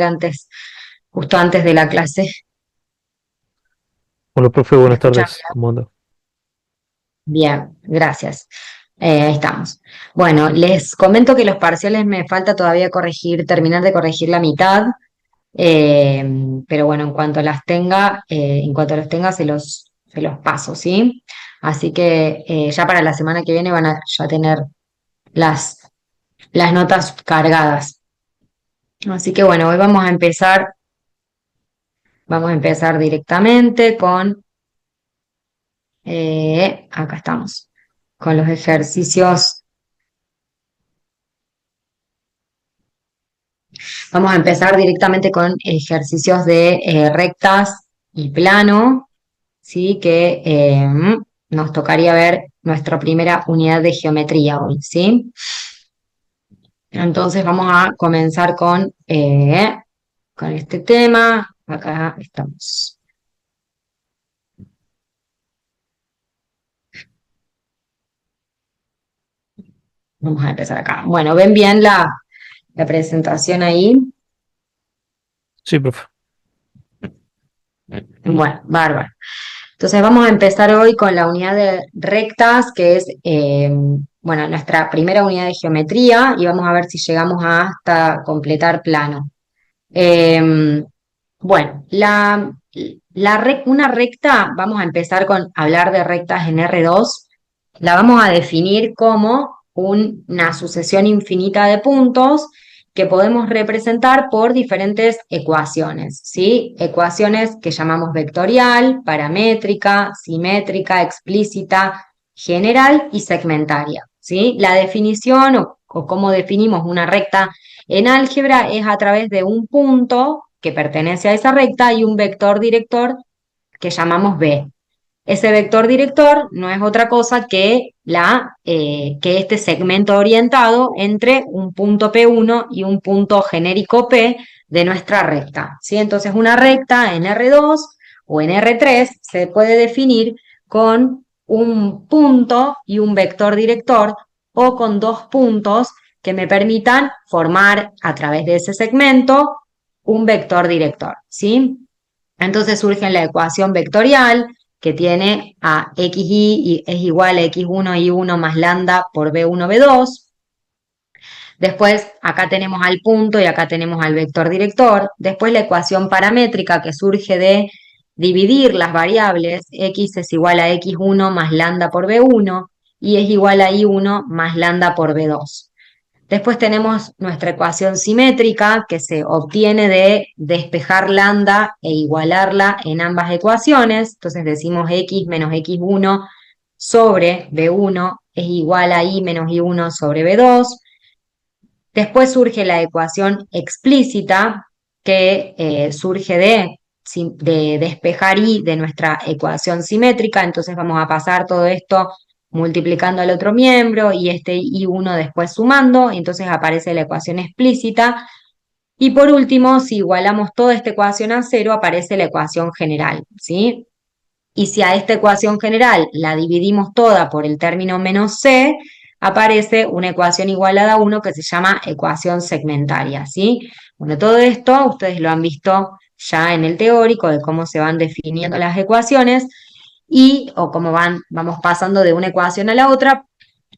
antes, justo antes de la clase. Hola, profe, ¿Me buenas escuchan tardes. ¿Cómo anda? bien? Gracias. Ahí estamos. Bueno, les comento que los parciales me falta todavía corregir, terminar de corregir la mitad, eh, pero bueno, en cuanto los tenga, se los paso, ¿sí? Así que ya para la semana que viene van a ya tener las, las notas cargadas. Así que bueno, hoy vamos a empezar directamente con acá estamos, con los ejercicios. Vamos a empezar directamente con ejercicios de rectas y plano, ¿sí? Que nos tocaría ver nuestra primera unidad de geometría hoy, ¿sí? Entonces vamos a comenzar con este tema. Acá estamos. Vamos a empezar acá. Bueno, ¿ven bien la presentación ahí? Sí, profe. Bueno, bárbaro. Entonces vamos a empezar hoy con la unidad de rectas, que es, bueno, nuestra primera unidad de geometría, y vamos a ver si llegamos hasta completar plano. Eh, bueno, una recta, vamos a empezar con hablar de rectas en R2, la vamos a definir como una sucesión infinita de puntos que podemos representar por diferentes ecuaciones, ¿sí? Ecuaciones que llamamos vectorial, paramétrica, simétrica, explícita, general y segmentaria, ¿sí? La definición o cómo definimos una recta en álgebra es a través de un punto que pertenece a esa recta y un vector director que llamamos B. Ese vector director no es otra cosa que este segmento orientado entre un punto P1 y un punto genérico P de nuestra recta, ¿sí? Entonces una recta en R2 o en R3 se puede definir con un punto y un vector director o con dos puntos que me permitan formar a través de ese segmento un vector director, ¿sí? Entonces surge la ecuación vectorial que tiene a xy y es igual a x1 y1 más lambda por b1 b2. Después acá tenemos al punto y acá tenemos al vector director. Después la ecuación paramétrica que surge de dividir las variables, x es igual a x1 más lambda por b1 y es igual a y1 más lambda por b2. Después tenemos nuestra ecuación simétrica que se obtiene de despejar lambda e igualarla en ambas ecuaciones. Entonces decimos x menos x1 sobre b1 es igual a y menos y1 sobre b2. Después surge la ecuación explícita que surge de despejar y de nuestra ecuación simétrica. Entonces vamos a pasar todo esto multiplicando al otro miembro y este y1 después sumando. Entonces aparece la ecuación explícita. Y por último, si igualamos toda esta ecuación a cero, aparece la ecuación general, ¿sí? Y si a esta ecuación general la dividimos toda por el término menos c, aparece una ecuación igualada a 1 que se llama ecuación segmentaria, ¿sí? Bueno, todo esto ustedes lo han visto ya en el teórico de cómo se van definiendo las ecuaciones o cómo vamos pasando de una ecuación a la otra.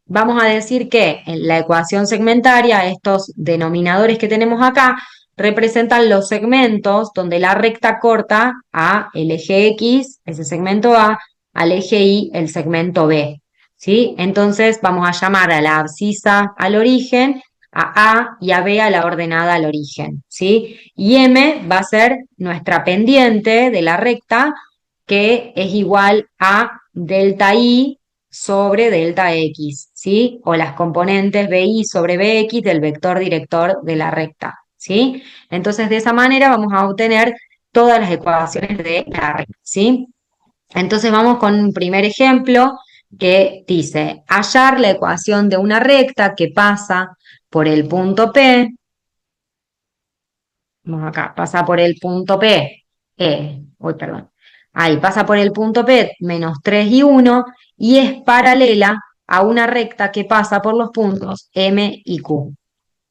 Vamos a decir que en la ecuación segmentaria, estos denominadores que tenemos acá representan los segmentos donde la recta corta a el eje X, ese segmento A, al eje Y, el segmento B. ¿Sí? Entonces vamos a llamar a la abscisa al origen, a y a B a la ordenada al origen. ¿Sí? Y M va a ser nuestra pendiente de la recta, que es igual a delta I sobre delta X, ¿sí? O las componentes BI sobre BX del vector director de la recta, ¿sí? Entonces, de esa manera vamos a obtener todas las ecuaciones de la recta, ¿sí? Entonces, vamos con un primer ejemplo que dice, hallar la ecuación de una recta que pasa por el punto P, vamos acá, pasa por el punto P, perdón, ahí pasa por el punto P menos 3 y 1 y es paralela a una recta que pasa por los puntos M y Q.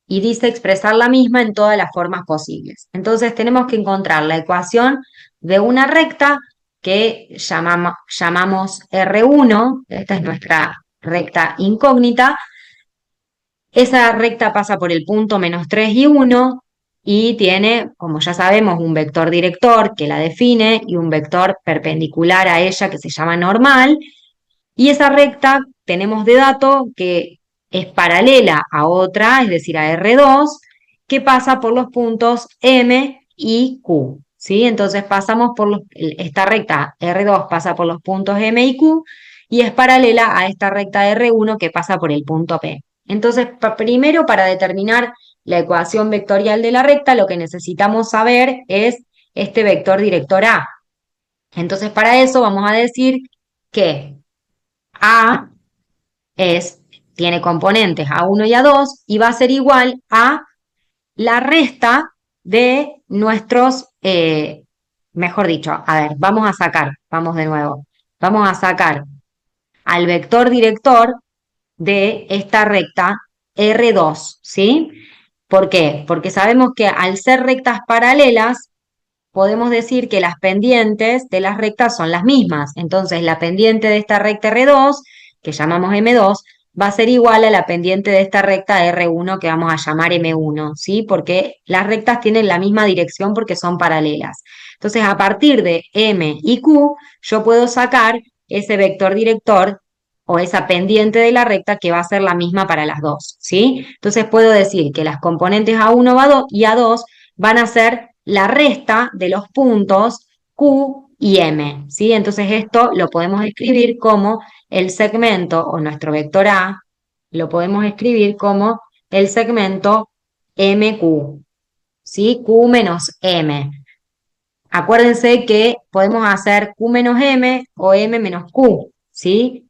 y dice expresar la misma en todas las formas posibles. Entonces tenemos que encontrar la ecuación de una recta que llamamos R1, esta es nuestra recta incógnita. Esa recta pasa por el punto menos 3 y 1 y tiene, como ya sabemos, un vector director que la define y un vector perpendicular a ella que se llama normal. Y esa recta tenemos de dato que es paralela a otra, es decir, a R2, que pasa por los puntos M y Q. ¿Sí? Entonces pasamos por esta recta R2 pasa por los puntos M y Q y es paralela a esta recta R1 que pasa por el punto P. Entonces, primero para determinar la ecuación vectorial de la recta, lo que necesitamos saber es este vector director A. Entonces, para eso vamos a decir que A tiene componentes A1 y A2 y va a ser igual a la resta de nuestros, mejor dicho, a ver, vamos de nuevo, vamos a sacar al vector director de esta recta R2, ¿sí? ¿Por qué? Porque sabemos que al ser rectas paralelas, podemos decir que las pendientes de las rectas son las mismas. Entonces, la pendiente de esta recta R2, que llamamos M2, va a ser igual a la pendiente de esta recta R1 que vamos a llamar M1, ¿sí? Porque las rectas tienen la misma dirección porque son paralelas. Entonces, a partir de M y Q, yo puedo sacar ese vector director o esa pendiente de la recta que va a ser la misma para las dos, ¿sí? Entonces, puedo decir que las componentes A1 y A2 van a ser la resta de los puntos Q y M, ¿sí? Entonces esto lo podemos escribir como el segmento, o nuestro vector A, lo podemos escribir como el segmento MQ, ¿sí? Q menos M. Acuérdense que podemos hacer Q menos M o M menos Q, ¿sí?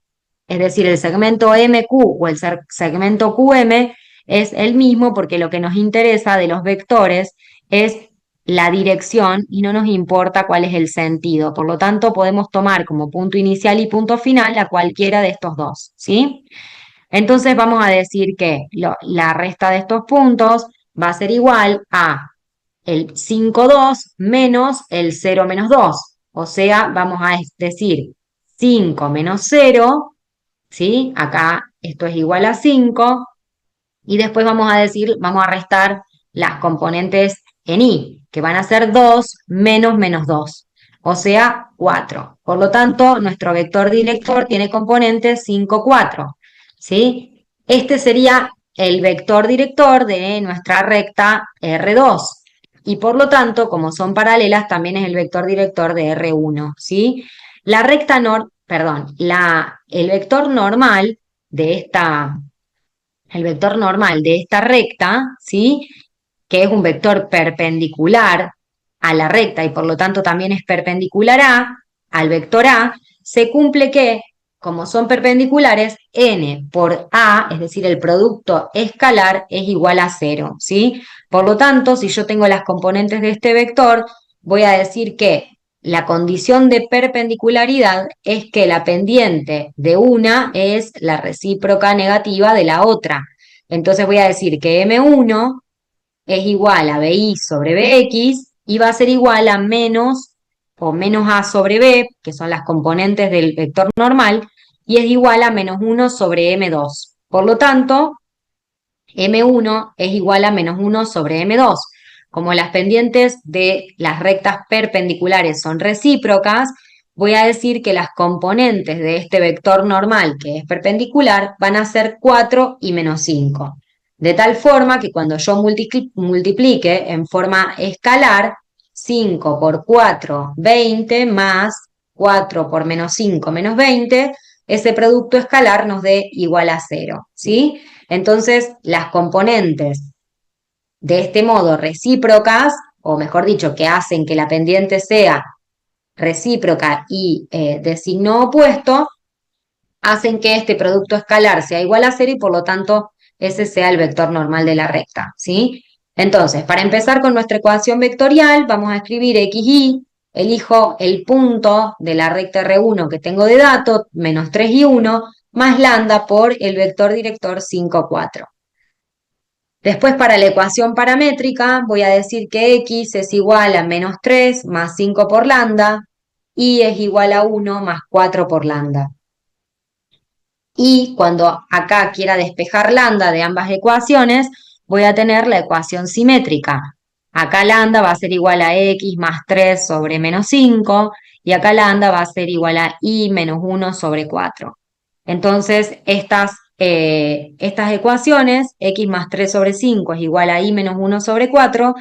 Es decir, el segmento MQ o el segmento QM es el mismo porque lo que nos interesa de los vectores es la dirección y no nos importa cuál es el sentido. Por lo tanto, podemos tomar como punto inicial y punto final a cualquiera de estos dos, ¿sí? Entonces vamos a decir que la resta de estos puntos va a ser igual a el 5,2 menos el 0 menos 2. O sea, vamos a decir 5 menos 0, ¿sí? Acá esto es igual a 5. Y después vamos a decir, vamos a restar las componentes en i, que van a ser 2 menos menos 2. O sea, 4. Por lo tanto, nuestro vector director tiene componentes 5, 4. ¿Sí? Este sería el vector director de nuestra recta R2. Y por lo tanto, como son paralelas, también es el vector director de R1, ¿sí? La recta perdón, el vector normal de esta recta, ¿sí? Que es un vector perpendicular a la recta y por lo tanto también es perpendicular al vector A, se cumple que, como son perpendiculares, n por a, es decir, el producto escalar, es igual a 0, ¿sí? Por lo tanto, si yo tengo las componentes de este vector, voy a decir que la condición de perpendicularidad es que la pendiente de una es la recíproca negativa de la otra. Entonces voy a decir que M1 es igual a BI sobre BX y va a ser igual a menos o menos A sobre B, que son las componentes del vector normal, y es igual a menos 1 sobre M2. Por lo tanto, M1 es igual a menos 1 sobre M2. Como las pendientes de las rectas perpendiculares son recíprocas, voy a decir que las componentes de este vector normal, que es perpendicular, van a ser 4 y menos 5. De tal forma que cuando yo multiplique en forma escalar, 5 por 4, 20, más 4 por menos 5, menos 20, ese producto escalar nos dé igual a 0, ¿sí? Entonces, las componentes de este modo recíprocas, o mejor dicho, que hacen que la pendiente sea recíproca y de signo opuesto, hacen que este producto escalar sea igual a 0 y por lo tanto ese sea el vector normal de la recta, ¿sí? Entonces, para empezar con nuestra ecuación vectorial, vamos a escribir xy, elijo el punto de la recta R1 que tengo de dato, menos 3 y 1, más lambda por el vector director 5, 4. Después para la ecuación paramétrica voy a decir que x es igual a menos 3 más 5 por lambda, y es igual a 1 más 4 por lambda. Y cuando acá quiera despejar lambda de ambas ecuaciones, voy a tener la ecuación simétrica. Acá lambda va a ser igual a x más 3 sobre menos 5, y acá lambda va a ser igual a y menos 1 sobre 4. Entonces, estas ecuaciones, x más 3 sobre 5 es igual a y menos 1 sobre 4,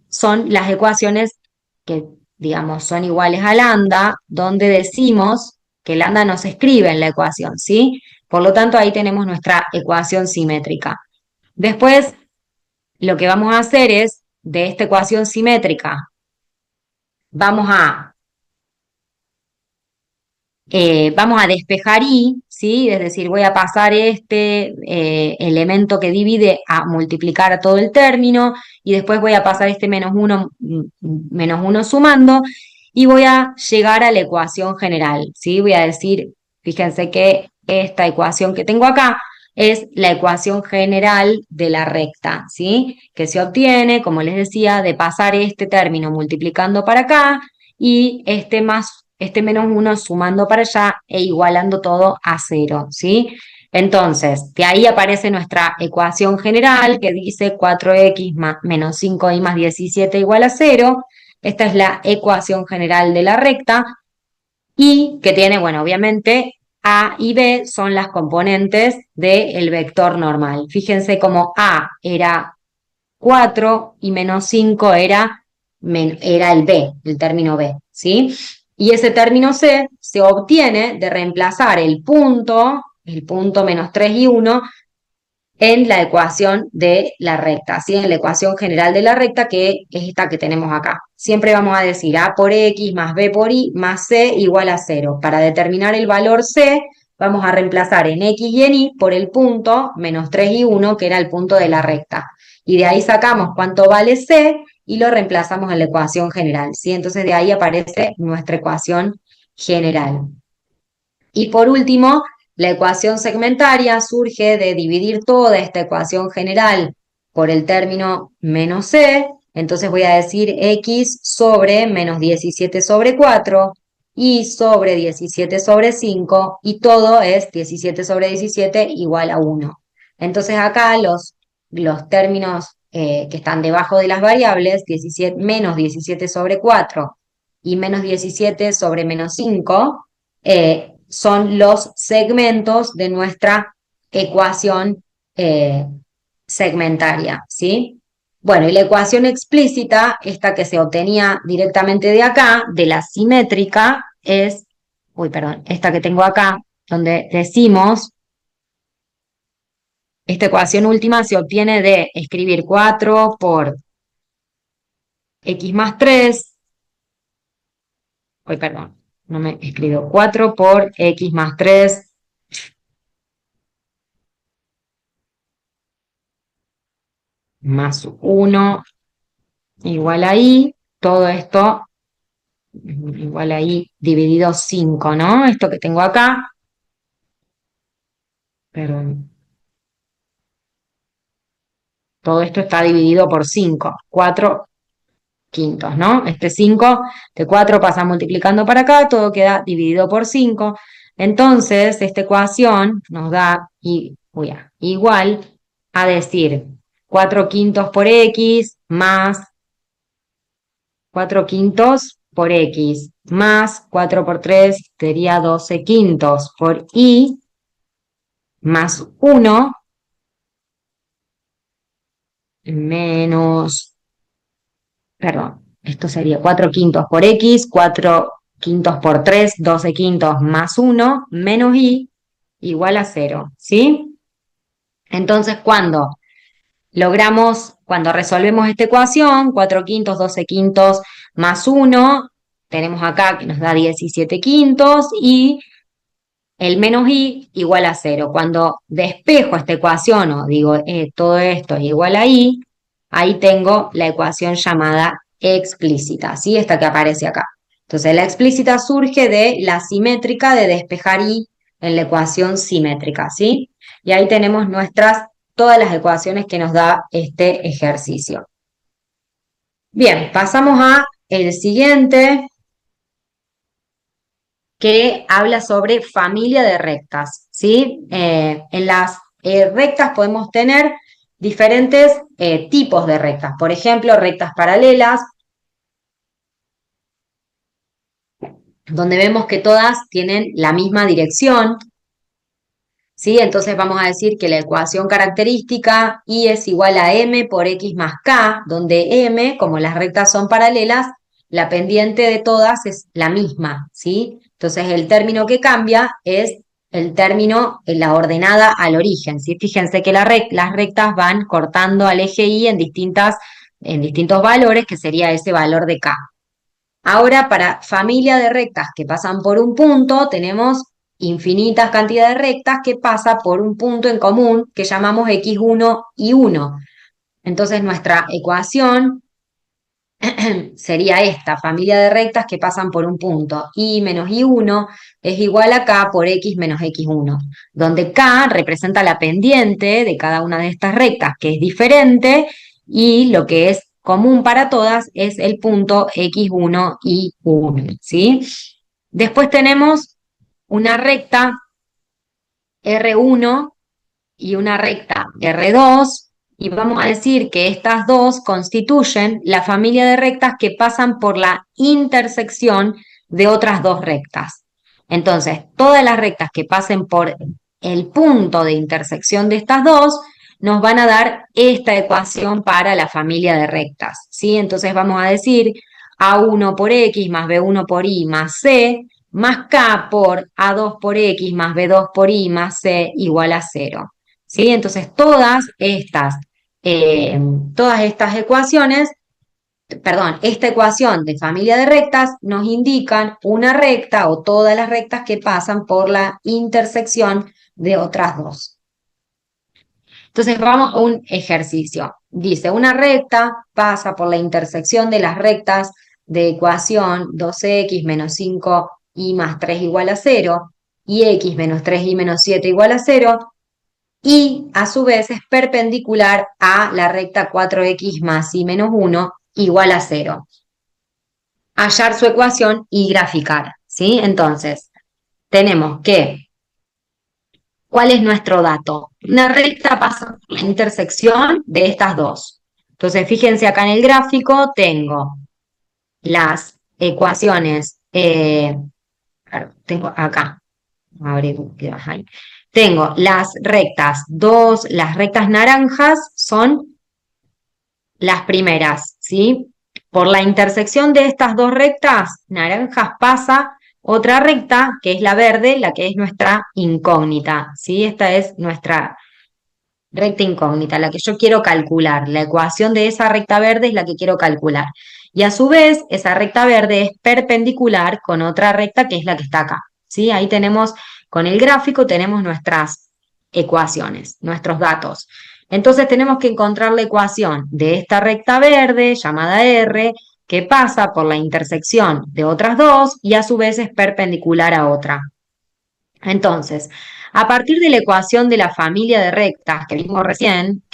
son las ecuaciones que, digamos, son iguales a lambda, donde decimos que lambda no se escribe en la ecuación, ¿sí? Por lo tanto, ahí tenemos nuestra ecuación simétrica. Después, lo que vamos a hacer es, de esta ecuación simétrica, vamos a vamos a despejar y, ¿sí? Es decir, voy a pasar este elemento que divide a multiplicar a todo el término, y después voy a pasar este menos uno sumando, y voy a llegar a la ecuación general, ¿sí? Voy a decir, fíjense que esta ecuación que tengo acá es la ecuación general de la recta, ¿sí? Que se obtiene, como les decía, de pasar este término multiplicando para acá, y este menos 1 sumando para allá e igualando todo a 0, ¿sí? Entonces, de ahí aparece nuestra ecuación general que dice 4x menos 5y más 17 igual a 0. Esta es la ecuación general de la recta, y que tiene, bueno, obviamente A y B son las componentes del vector normal. Fíjense cómo A era 4 y menos 5 era el B, el término B, ¿sí? Y ese término C se obtiene de reemplazar el punto menos 3 y 1, en la ecuación de la recta, ¿sí? En la ecuación general de la recta, que es esta que tenemos acá. Siempre vamos a decir A por X más B por Y más C igual a 0. Para determinar el valor C, vamos a reemplazar en X y en Y por el punto menos 3 y 1, que era el punto de la recta. Y de ahí sacamos cuánto vale C y lo reemplazamos en la ecuación general, ¿sí? Entonces de ahí aparece nuestra ecuación general. Y por último, la ecuación segmentaria surge de dividir toda esta ecuación general por el término menos c. Entonces voy a decir x sobre menos 17 sobre 4, y sobre 17 sobre 5, y todo es 17 sobre 17 igual a 1. Entonces acá los términos que están debajo de las variables, menos 17 sobre 4 y menos 17 sobre menos 5, son los segmentos de nuestra ecuación segmentaria, ¿sí? Bueno, y la ecuación explícita, esta que se obtenía directamente de acá, de la simétrica, esta que tengo acá, donde decimos, esta ecuación última se obtiene de escribir 4 por x más 3, perdón, no me escribo, 4 por x más 3 más 1 igual a y, todo esto igual a y dividido 5, ¿no? Esto que tengo acá, perdón, todo esto está dividido por 5, 4 quintos, ¿no? Este 5 de 4 pasa multiplicando para acá, todo queda dividido por 5. Entonces, esta ecuación nos da igual a decir 4 quintos por x más 4 quintos por x más 4 por 3 sería 12 quintos por y más 1 menos, perdón, esto sería 4 quintos por x, 4 quintos por 3, 12 quintos más 1 menos y igual a 0, ¿sí? Entonces, cuando resolvemos esta ecuación, 4 quintos, 12 quintos más 1, tenemos acá que nos da 17 quintos, y el menos y igual a 0. Cuando despejo esta ecuación, o digo todo esto es igual a y, ahí tengo la ecuación llamada explícita, ¿sí? Esta que aparece acá. Entonces, la explícita surge de la simétrica de despejar y en la ecuación simétrica, ¿sí? Y ahí tenemos nuestras todas las ecuaciones que nos da este ejercicio. Bien, pasamos a el siguiente, que habla sobre familia de rectas, ¿sí? En las rectas podemos tener diferentes tipos de rectas. Por ejemplo, rectas paralelas, donde vemos que todas tienen la misma dirección, ¿sí? Entonces vamos a decir que la ecuación característica y es igual a m por x más k, donde m, como las rectas son paralelas, la pendiente de todas es la misma, ¿sí? Entonces el término que cambia es el término en la ordenada al origen, ¿sí? Fíjense que las rectas van cortando al eje y en distintos valores, que sería ese valor de k. Ahora, para familia de rectas que pasan por un punto, tenemos infinitas cantidades de rectas que pasan por un punto en común que llamamos x1 y 1. Entonces, nuestra ecuación sería esta, familia de rectas que pasan por un punto. Y menos y1 es igual a k por x menos x1, donde k representa la pendiente de cada una de estas rectas, que es diferente, y lo que es común para todas es el punto x1 y 1, ¿sí? Después tenemos una recta R1 y una recta R2, y vamos a decir que estas dos constituyen la familia de rectas que pasan por la intersección de otras dos rectas. Entonces, todas las rectas que pasen por el punto de intersección de estas dos nos van a dar esta ecuación para la familia de rectas, ¿sí? Entonces vamos a decir A1 por X más B1 por Y más C más K por A2 por X más B2 por Y más C igual a 0. ¿Sí? Entonces, todas estas ecuaciones, perdón, esta ecuación de familia de rectas nos indican una recta o todas las rectas que pasan por la intersección de otras dos. Entonces, vamos a un ejercicio. Dice, una recta pasa por la intersección de las rectas de ecuación 2x menos 5y más 3 igual a 0 y x menos 3y menos 7 igual a 0, y a su vez es perpendicular a la recta 4x más y menos 1 igual a 0. Hallar su ecuación y graficar, ¿sí? Entonces, tenemos que, ¿cuál es nuestro dato? Una recta pasa por la intersección de estas dos. Entonces, fíjense acá en el gráfico, tengo las ecuaciones, tengo acá, abrir, ahí. Tengo las rectas las rectas naranjas son las primeras, ¿sí? Por la intersección de estas dos rectas naranjas pasa otra recta, que es la verde, la que es nuestra incógnita, ¿sí? Esta es nuestra recta incógnita, la que yo quiero calcular. La ecuación de esa recta verde es la que quiero calcular. Y a su vez, esa recta verde es perpendicular con otra recta que es la que está acá, ¿sí? Ahí tenemos, con el gráfico, tenemos nuestras ecuaciones, nuestros datos. Entonces tenemos que encontrar la ecuación de esta recta verde, llamada R, que pasa por la intersección de otras dos y a su vez es perpendicular a otra. Entonces, a partir de la ecuación de la familia de rectas que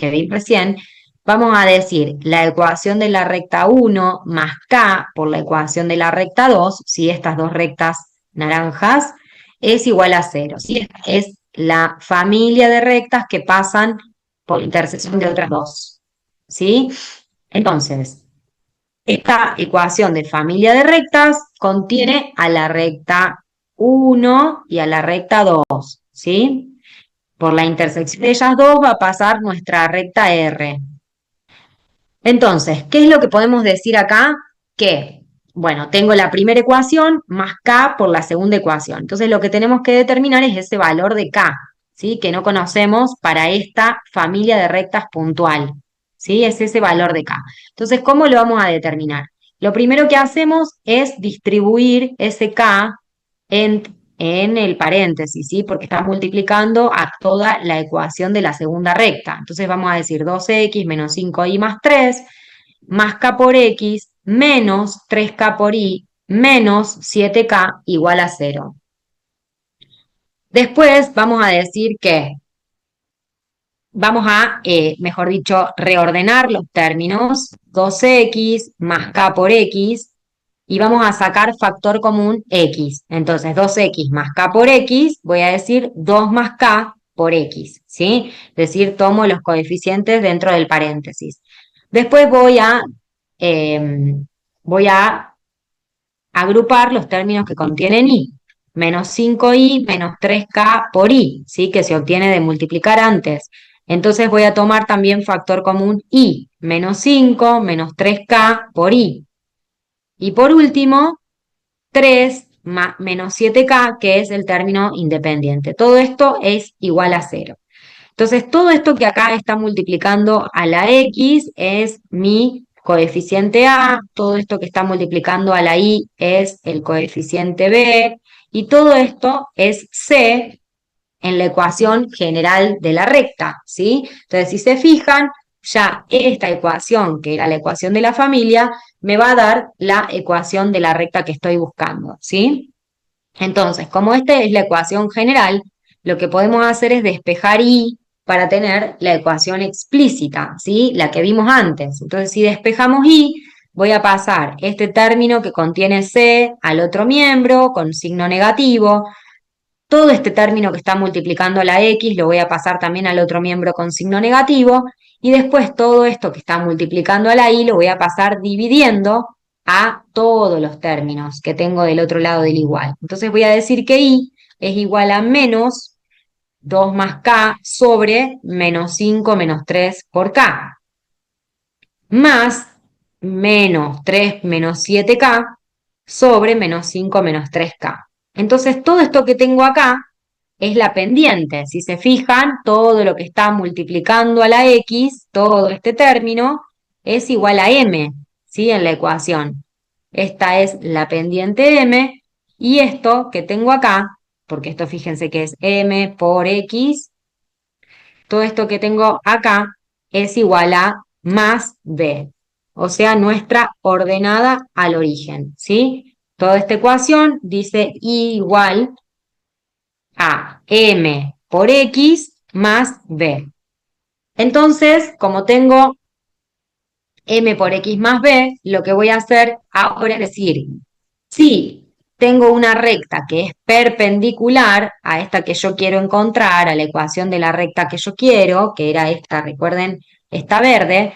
vi recién, vamos a decir la ecuación de la recta 1 más k por la ecuación de la recta 2, si estas dos rectas naranjas, es igual a 0. ¿Sí? Esta es la familia de rectas que pasan por intersección de otras dos. ¿Sí? Entonces, esta ecuación de familia de rectas contiene a la recta 1 y a la recta 2, ¿sí? Por la intersección de ellas dos va a pasar nuestra recta R. Entonces, ¿qué es lo que podemos decir acá? Que, bueno, tengo la primera ecuación más K por la segunda ecuación. Entonces, lo que tenemos que determinar es ese valor de K, ¿sí? Que no conocemos para esta familia de rectas puntual, ¿sí? Es ese valor de K. Entonces, ¿cómo lo vamos a determinar? Lo primero que hacemos es distribuir ese K en el paréntesis, ¿sí? Porque está multiplicando a toda la ecuación de la segunda recta. Entonces vamos a decir 2x menos 5y más 3, más k por x, menos 3k por y, menos 7k igual a 0. Después vamos a decir que vamos a, mejor dicho, reordenar los términos, 2x más k por x, y vamos a sacar factor común x. Entonces, 2x más k por x, voy a decir 2 más k por x, ¿sí? Es decir, tomo los coeficientes dentro del paréntesis. Después eh, voy a agrupar los términos que contienen i. Menos 5i menos 3k por i, ¿sí? Que se obtiene de multiplicar antes. Entonces voy a tomar también factor común i, menos 5 menos 3k por i. Y por último, 3 menos 7k, que es el término independiente. Todo esto es igual a 0. Entonces, todo esto que acá está multiplicando a la x es mi coeficiente a, todo esto que está multiplicando a la y es el coeficiente b, y todo esto es c en la ecuación general de la recta, ¿sí? Entonces, si se fijan, ya esta ecuación, que era la ecuación de la familia, me va a dar la ecuación de la recta que estoy buscando, ¿sí? Entonces, como esta es la ecuación general, lo que podemos hacer es despejar y para tener la ecuación explícita, ¿sí? La que vimos antes. Entonces, si despejamos y, voy a pasar este término que contiene c al otro miembro con signo negativo. Todo este término que está multiplicando la x lo voy a pasar también al otro miembro con signo negativo. Y después todo esto que está multiplicando a la y lo voy a pasar dividiendo a todos los términos que tengo del otro lado del igual. Entonces voy a decir que y es igual a menos 2 más k sobre menos 5 menos 3 por k, más menos 3 menos 7k sobre menos 5 menos 3k. Entonces todo esto que tengo acá es la pendiente. Si se fijan, todo lo que está multiplicando a la x, todo este término, es igual a m, ¿sí? En la ecuación. Esta es la pendiente m, y esto que tengo acá, porque esto fíjense que es m por x, todo esto que tengo acá es igual a más b, o sea, nuestra ordenada al origen, ¿sí? Toda esta ecuación dice i igual a m por x más b. Entonces, como tengo m por x más b, lo que voy a hacer ahora es decir, si tengo una recta que es perpendicular a esta que yo quiero encontrar, a la ecuación de la recta que yo quiero, que era esta, recuerden, esta verde,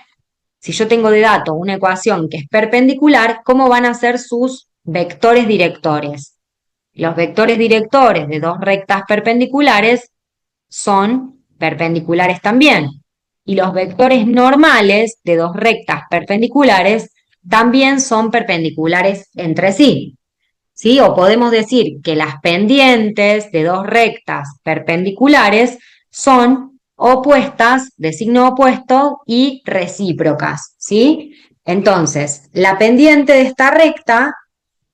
si yo tengo de dato una ecuación que es perpendicular, ¿cómo van a ser sus vectores directores? Los vectores directores de dos rectas perpendiculares son perpendiculares también. Y los vectores normales de dos rectas perpendiculares también son perpendiculares entre sí. ¿Sí? O podemos decir que las pendientes de dos rectas perpendiculares son opuestas, de signo opuesto y recíprocas, ¿sí? Entonces, la pendiente de esta recta,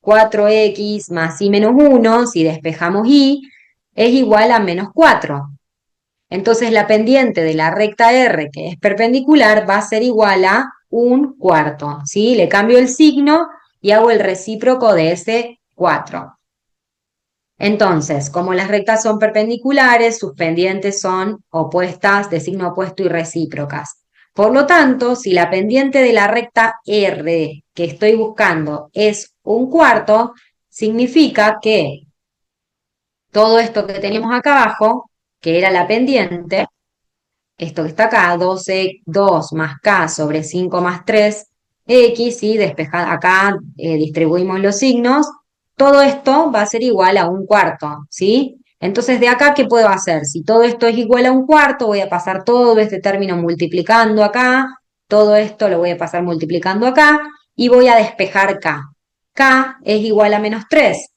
4x más y menos 1, si despejamos y, es igual a menos 4. Entonces la pendiente de la recta R, que es perpendicular, va a ser igual a un cuarto, ¿sí? Le cambio el signo y hago el recíproco de ese 4. Entonces, como las rectas son perpendiculares, sus pendientes son opuestas, de signo opuesto y recíprocas. Por lo tanto, si la pendiente de la recta R que estoy buscando es un cuarto, significa que todo esto que tenemos acá abajo, que era la pendiente, esto que está acá, 2 más k sobre 5 más 3 x, y acá distribuimos los signos, todo esto va a ser igual a un cuarto, ¿sí? Entonces, de acá, ¿qué puedo hacer? Si todo esto es igual a un cuarto, voy a pasar todo este término multiplicando acá, todo esto lo voy a pasar multiplicando acá, y voy a despejar k. K es igual a menos 3.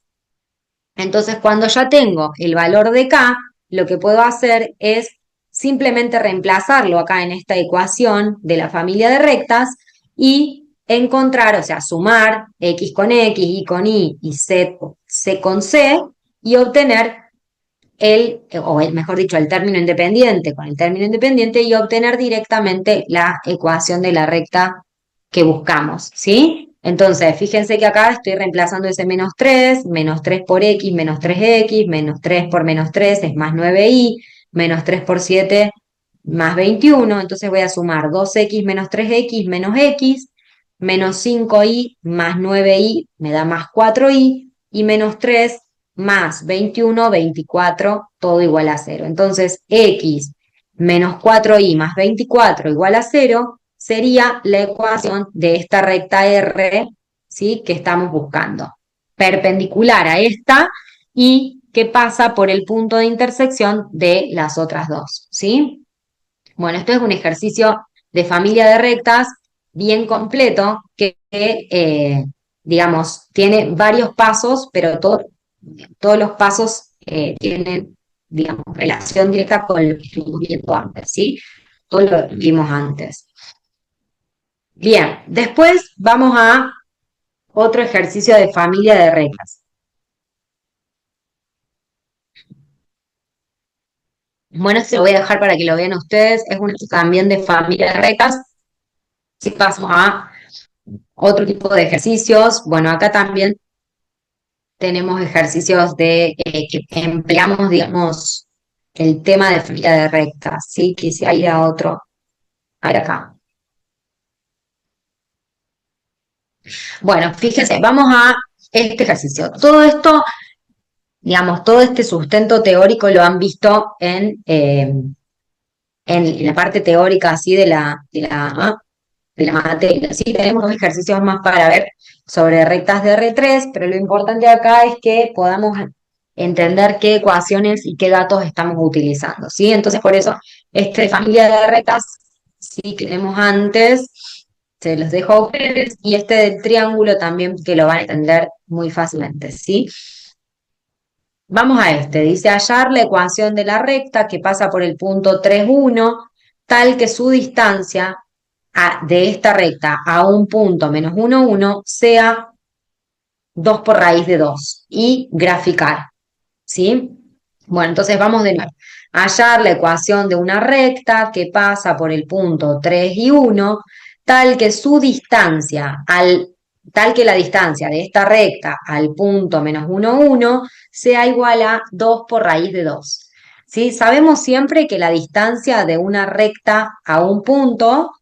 Entonces, cuando ya tengo el valor de k, lo que puedo hacer es simplemente reemplazarlo acá en esta ecuación de la familia de rectas y encontrar, o sea, sumar x con x, y con y c con c, y obtener mejor dicho, el término independiente con el término independiente, y obtener directamente la ecuación de la recta que buscamos, ¿sí? Entonces, fíjense que acá estoy reemplazando ese menos 3 por x, menos 3x, menos 3 por menos 3 es más 9y, menos 3 por 7 más 21, entonces voy a sumar 2x menos 3x menos 5y más 9y me da más 4y, y menos 3 más 21, 24, todo igual a 0. Entonces, x menos 4y más 24 igual a 0 sería la ecuación de esta recta R, ¿sí? Que estamos buscando. Perpendicular a esta y que pasa por el punto de intersección de las otras dos, ¿sí? Bueno, esto es un ejercicio de familia de rectas bien completo que digamos, tiene varios pasos, pero todos los pasos tienen, digamos, relación directa con lo que estuvimos viendo antes, ¿sí? Todo lo que vimos antes. Bien, después vamos a otro ejercicio de familia de rectas. Bueno, se lo voy a dejar para que lo vean ustedes. Es un también de familia de rectas. Si pasamos a otro tipo de ejercicios, bueno, acá también tenemos ejercicios que empleamos, digamos, el tema de familia de rectas, ¿sí? Quisiera ir a otro, a ver acá. Bueno, fíjense, vamos a este ejercicio. Todo esto, digamos, todo este sustento teórico lo han visto en la parte teórica así de la materia. Sí, tenemos dos ejercicios más para ver sobre rectas de R3, pero lo importante acá es que podamos entender qué ecuaciones y qué datos estamos utilizando, ¿sí? Entonces, por eso, esta familia de rectas, sí, que tenemos antes, se los dejo a ustedes, y este del triángulo también, que lo van a entender muy fácilmente, ¿sí? Vamos a este, dice hallar la ecuación de la recta que pasa por el punto 3, 1, tal que su distancia de esta recta a un punto menos 1, 1 sea 2 por raíz de 2 y graficar, ¿sí? Bueno, entonces vamos de nuevo. Hallar la ecuación de una recta que pasa por el punto 3 y 1, tal que su distancia tal que la distancia de esta recta al punto menos 1, 1 sea igual a 2 por raíz de 2. ¿Sí? Sabemos siempre que la distancia de una recta a un punto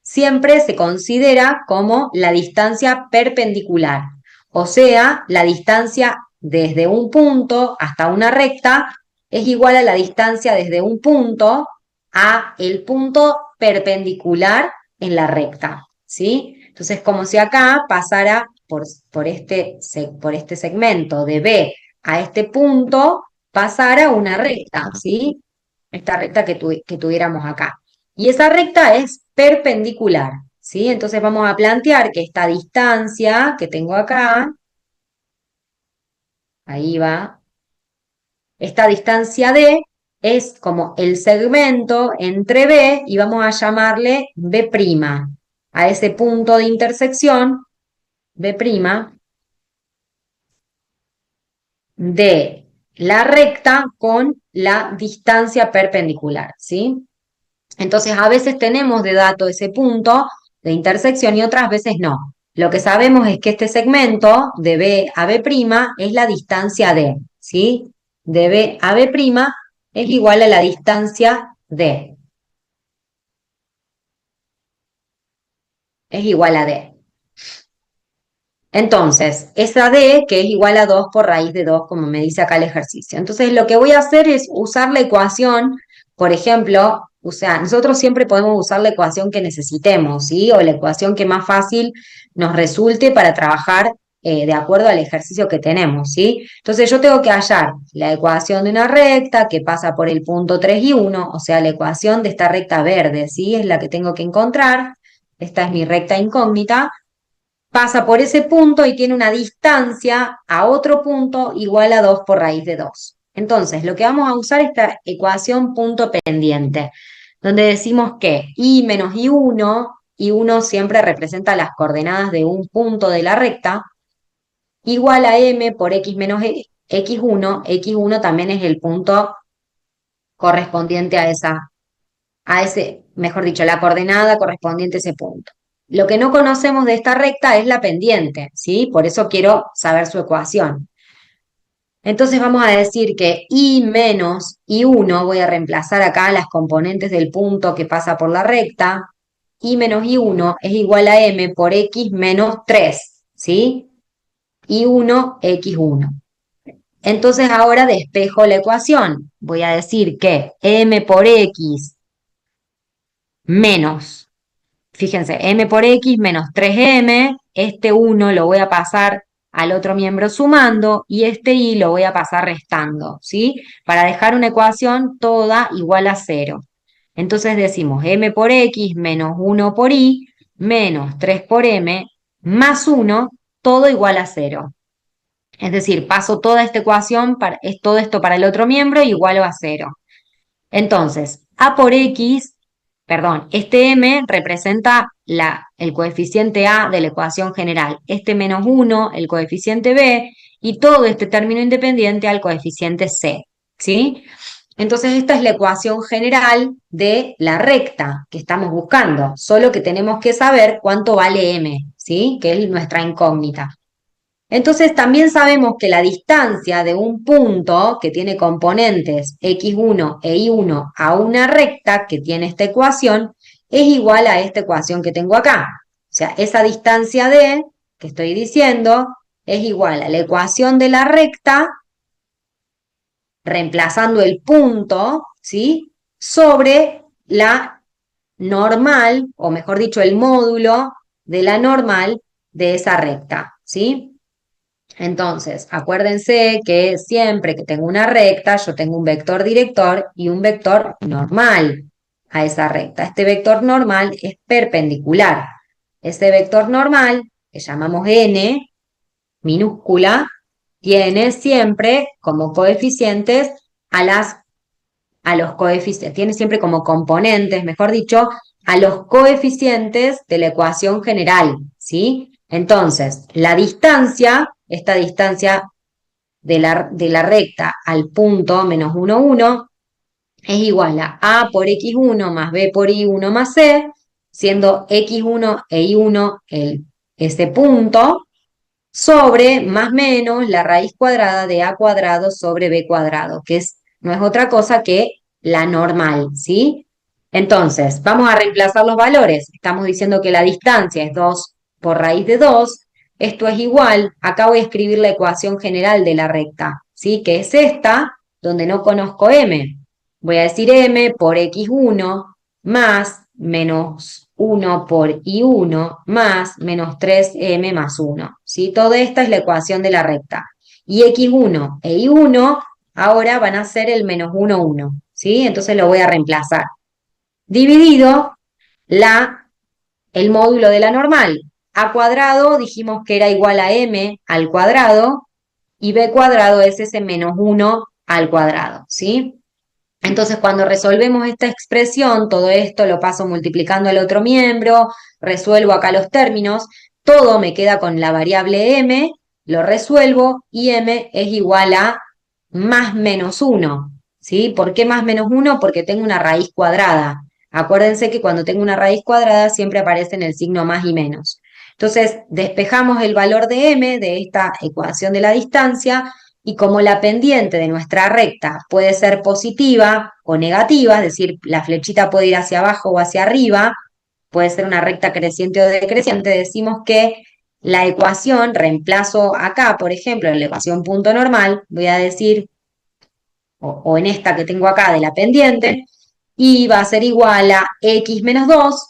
siempre se considera como la distancia perpendicular, o sea, la distancia desde un punto hasta una recta es igual a la distancia desde un punto a el punto perpendicular en la recta, ¿sí? Entonces, como si acá pasara por este segmento de B a este punto, pasara una recta, ¿sí? Esta recta que tuviéramos acá. Y esa recta es perpendicular, ¿sí? Entonces vamos a plantear que esta distancia que tengo acá, ahí va, esta distancia D es como el segmento entre B y vamos a llamarle B', a ese punto de intersección, B', de la recta con la distancia perpendicular, ¿sí? Entonces, a veces tenemos de dato ese punto de intersección y otras veces no. Lo que sabemos es que este segmento de B a B' es la distancia D, ¿sí? De B a B' es igual a la distancia D, es igual a D. Entonces, esa D, que es igual a 2 por raíz de 2, como me dice acá el ejercicio. Entonces, lo que voy a hacer es usar la ecuación, por ejemplo, o sea, nosotros siempre podemos usar la ecuación que necesitemos, ¿sí? O la ecuación que más fácil nos resulte para trabajar de acuerdo al ejercicio que tenemos, ¿sí? Entonces, yo tengo que hallar la ecuación de una recta que pasa por el punto 3 y 1, o sea, la ecuación de esta recta verde, ¿sí? Es la que tengo que encontrar. Esta es mi recta incógnita, pasa por ese punto y tiene una distancia a otro punto igual a 2 por raíz de 2. Entonces, lo que vamos a usar es esta ecuación punto pendiente, donde decimos que y menos y1 siempre representa las coordenadas de un punto de la recta, igual a m por x menos x1, x1 también es el punto correspondiente mejor dicho, la coordenada correspondiente a ese punto. Lo que no conocemos de esta recta es la pendiente, ¿sí? Por eso quiero saber su ecuación. Entonces vamos a decir que I menos I1, voy a reemplazar acá las componentes del punto que pasa por la recta, I menos I1 es igual a M por X menos 3, ¿sí? I1, X1. Entonces ahora despejo la ecuación. Voy a decir que M por X menos, fíjense, M por X menos 3M, este 1 lo voy a pasar al otro miembro sumando y este Y lo voy a pasar restando, ¿sí? Para dejar una ecuación toda igual a 0. Entonces decimos M por X menos 1 por Y menos 3 por M más 1, todo igual a 0. Es decir, paso toda esta ecuación, es todo esto para el otro miembro igual a 0. Entonces, A por X, perdón, este M representa el coeficiente A de la ecuación general, este menos 1, el coeficiente B, y todo este término independiente al coeficiente C, ¿sí? Entonces, esta es la ecuación general de la recta que estamos buscando, solo que tenemos que saber cuánto vale M, ¿sí? Que es nuestra incógnita. Entonces también sabemos que la distancia de un punto que tiene componentes x1 e y1 a una recta que tiene esta ecuación es igual a esta ecuación que tengo acá. O sea, esa distancia d que estoy diciendo es igual a la ecuación de la recta reemplazando el punto, ¿sí? Sobre la normal, o mejor dicho, el módulo de la normal de esa recta, ¿sí? Entonces, acuérdense que siempre que tengo una recta, yo tengo un vector director y un vector normal a esa recta. Este vector normal es perpendicular. Ese vector normal, que llamamos n, minúscula, tiene siempre como coeficientes a los coeficientes, tiene siempre como componentes, mejor dicho, a los coeficientes de la ecuación general, ¿sí? Entonces, la distancia, esta distancia de la recta al punto menos 1, 1, es igual a por x1 más b por y1 más c, siendo x1 e y1 ese punto, sobre más menos la raíz cuadrada de a cuadrado sobre b cuadrado, que no es otra cosa que la normal, ¿sí? Entonces, vamos a reemplazar los valores. Estamos diciendo que la distancia es 2 por raíz de 2. Esto es igual, acá voy a escribir la ecuación general de la recta, ¿sí? Que es esta, donde no conozco m. Voy a decir m por x1 más menos 1 por I1 más menos 3M más 1. ¿Sí? Toda esta es la ecuación de la recta. Y X1 e Y1 ahora van a ser el menos 1, 1. ¿Sí? Entonces lo voy a reemplazar. Dividido el módulo de la normal. A cuadrado dijimos que era igual a M al cuadrado y B cuadrado es ese menos 1 al cuadrado. ¿Sí? Entonces, cuando resolvemos esta expresión, todo esto lo paso multiplicando al otro miembro, resuelvo acá los términos, todo me queda con la variable m, lo resuelvo y m es igual a más menos 1. ¿Sí? ¿Por qué más menos 1? Porque tengo una raíz cuadrada. Acuérdense que cuando tengo una raíz cuadrada siempre aparecen el signo más y menos. Entonces, despejamos el valor de m de esta ecuación de la distancia y como la pendiente de nuestra recta puede ser positiva o negativa, es decir, la flechita puede ir hacia abajo o hacia arriba, puede ser una recta creciente o decreciente, decimos que la ecuación, reemplazo acá, por ejemplo, en la ecuación punto normal, voy a decir, o en esta que tengo acá de la pendiente, y va a ser igual a x menos 2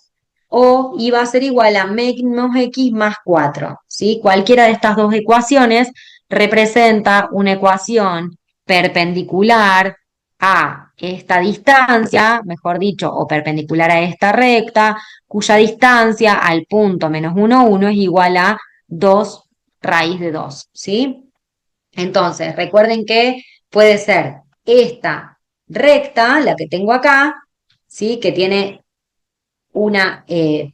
o y va a ser igual a menos x más 4. ¿Sí? Cualquiera de estas dos ecuaciones representa una ecuación perpendicular a esta distancia, mejor dicho, o perpendicular a esta recta, cuya distancia al punto menos 1, 1 es igual a 2 raíz de 2. ¿Sí? Entonces, recuerden que puede ser esta recta, la que tengo acá, ¿sí? Que tiene una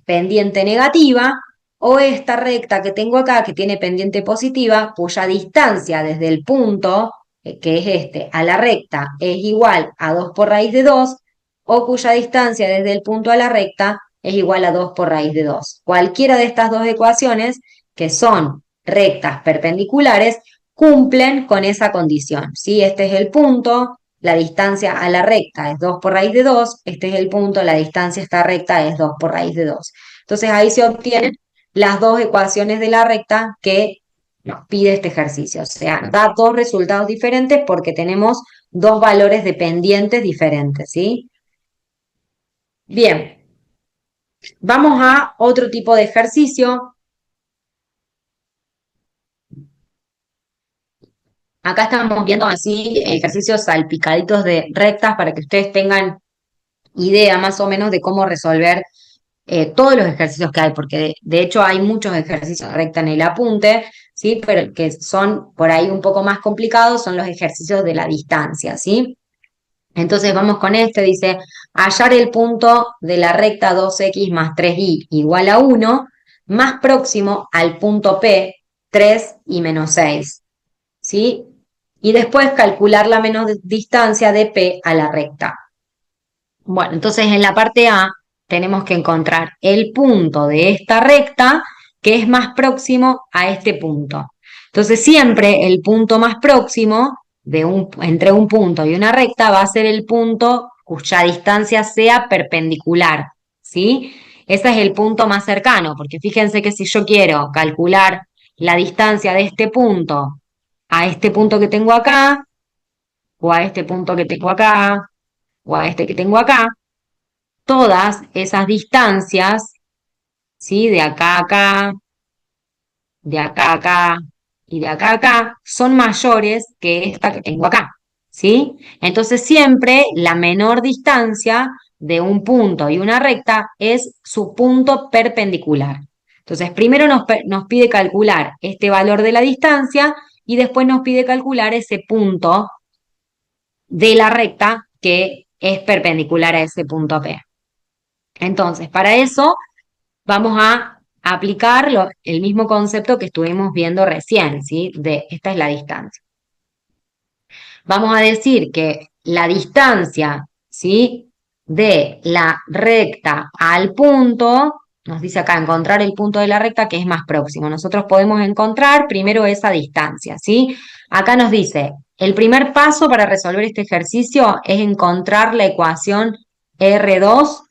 pendiente negativa, o esta recta que tengo acá, que tiene pendiente positiva, cuya distancia desde el punto, que es este, a la recta, es igual a 2 por raíz de 2, o cuya distancia desde el punto a la recta es igual a 2 por raíz de 2. Cualquiera de estas dos ecuaciones, que son rectas perpendiculares, cumplen con esa condición, ¿sí? Este es el punto, la distancia a la recta es 2 por raíz de 2, este es el punto, la distancia a esta recta es 2 por raíz de 2. Entonces ahí se obtienen las dos ecuaciones de la recta que nos pide este ejercicio. O sea, da dos resultados diferentes porque tenemos dos valores dependientes diferentes, ¿sí? Bien, vamos a otro tipo de ejercicio. Acá estamos viendo así ejercicios salpicaditos de rectas para que ustedes tengan idea más o menos de cómo resolver todos los ejercicios que hay, porque de hecho hay muchos ejercicios de recta en el apunte, ¿sí? Pero que son por ahí un poco más complicados, son los ejercicios de la distancia, ¿sí? Entonces vamos con este, dice, hallar el punto de la recta 2x más 3y igual a 1, más próximo al punto P, 3 y menos 6, ¿sí? Y después calcular la menos distancia de P a la recta. Bueno, entonces en la parte A tenemos que encontrar el punto de esta recta que es más próximo a este punto. Entonces siempre el punto más próximo entre un punto y una recta va a ser el punto cuya distancia sea perpendicular, ¿sí? Ese es el punto más cercano, porque fíjense que si yo quiero calcular la distancia de este punto a este punto que tengo acá, o a este punto que tengo acá, o a este que tengo acá, todas esas distancias, ¿sí? De acá a acá, de acá a acá y de acá a acá, son mayores que esta que tengo acá, ¿sí? Entonces siempre la menor distancia de un punto y una recta es su punto perpendicular. Entonces primero nos pide calcular este valor de la distancia y después nos pide calcular ese punto de la recta que es perpendicular a ese punto P. Entonces, para eso vamos a aplicar el mismo concepto que estuvimos viendo recién, ¿sí? De esta es la distancia. Vamos a decir que la distancia, ¿sí? De la recta al punto, nos dice acá encontrar el punto de la recta que es más próximo. Nosotros podemos encontrar primero esa distancia, ¿sí? Acá nos dice, el primer paso para resolver este ejercicio es encontrar la ecuación R2,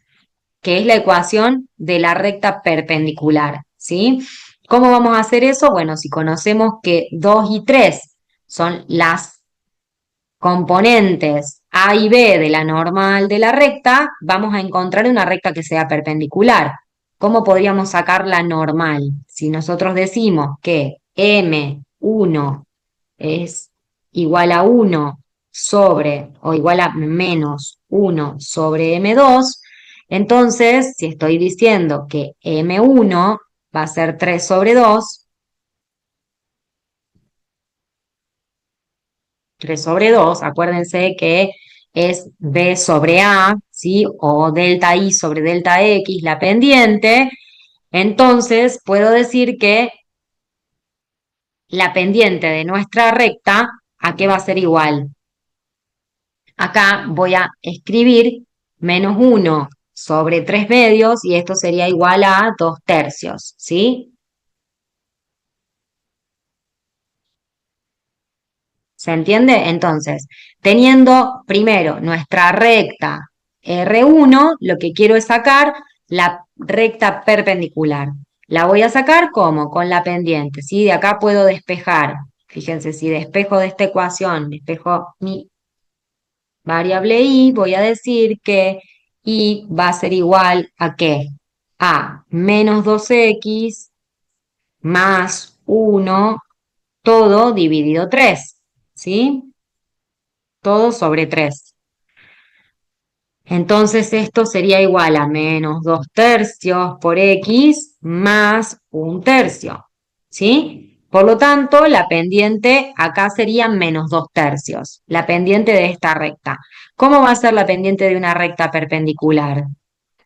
que es la ecuación de la recta perpendicular, ¿sí? ¿Cómo vamos a hacer eso? Bueno, si conocemos que 2 y 3 son las componentes A y B de la normal de la recta, vamos a encontrar una recta que sea perpendicular. ¿Cómo podríamos sacar la normal? Si nosotros decimos que M1 es igual a 1 sobre o igual a menos 1 sobre M2, entonces si estoy diciendo que M1 va a ser 3 sobre 2, 3 sobre 2, acuérdense que es B sobre A, ¿sí? O delta I sobre delta X, la pendiente. Entonces puedo decir que la pendiente de nuestra recta, ¿a qué va a ser igual? Acá voy a escribir menos 1 sobre 3 medios y esto sería igual a 2 tercios, ¿sí? ¿Se entiende? Entonces, teniendo primero nuestra recta R1, lo que quiero es sacar la recta perpendicular. La voy a sacar ¿cómo? Con la pendiente, ¿sí? De acá puedo despejar. Fíjense, si despejo de esta ecuación, despejo mi variable y, voy a decir que y va a ser igual a ¿qué? A menos 2x más 1 todo dividido 3, ¿sí? Todo sobre 3. Entonces esto sería igual a menos 2 tercios por x más 1 tercio, ¿sí? Por lo tanto, la pendiente acá sería menos 2 tercios, la pendiente de esta recta. ¿Cómo va a ser la pendiente de una recta perpendicular?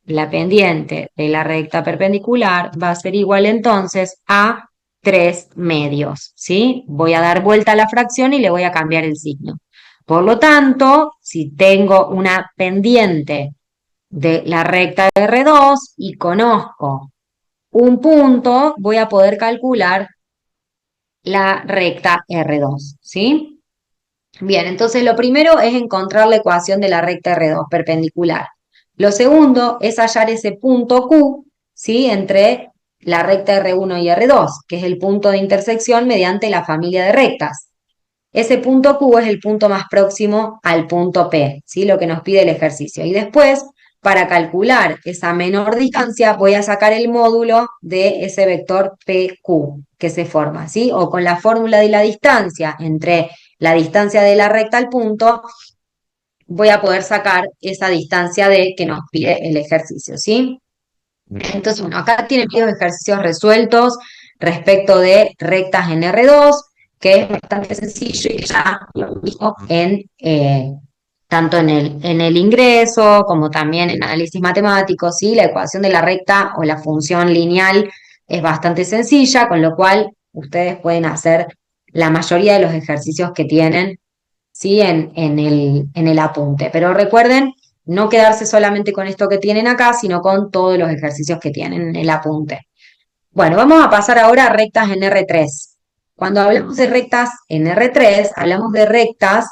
La pendiente de la recta perpendicular va a ser igual entonces a 3 medios, ¿sí? Voy a dar vuelta a la fracción y le voy a cambiar el signo. Por lo tanto, si tengo una pendiente de la recta R2 y conozco un punto, voy a poder calcular la recta R2, ¿sí? Bien, entonces lo primero es encontrar la ecuación de la recta R2 perpendicular. Lo segundo es hallar ese punto Q, ¿sí? Entre la recta R1 y R2, que es el punto de intersección mediante la familia de rectas. Ese punto Q es el punto más próximo al punto P, ¿sí? Lo que nos pide el ejercicio. Y después, para calcular esa menor distancia, voy a sacar el módulo de ese vector PQ que se forma, ¿sí? O con la fórmula de la distancia entre la distancia de la recta al punto, voy a poder sacar esa distancia de que nos pide el ejercicio, ¿sí? Entonces, bueno, acá tienen varios ejercicios resueltos respecto de rectas en R2, que es bastante sencillo y ya lo dijo tanto en el ingreso como también en análisis matemático, ¿sí? La ecuación de la recta o la función lineal es bastante sencilla, con lo cual ustedes pueden hacer la mayoría de los ejercicios que tienen, ¿sí? En el apunte. Pero recuerden no quedarse solamente con esto que tienen acá, sino con todos los ejercicios que tienen en el apunte. Bueno, vamos a pasar ahora a rectas en R3. Cuando hablamos de rectas en R3, hablamos de rectas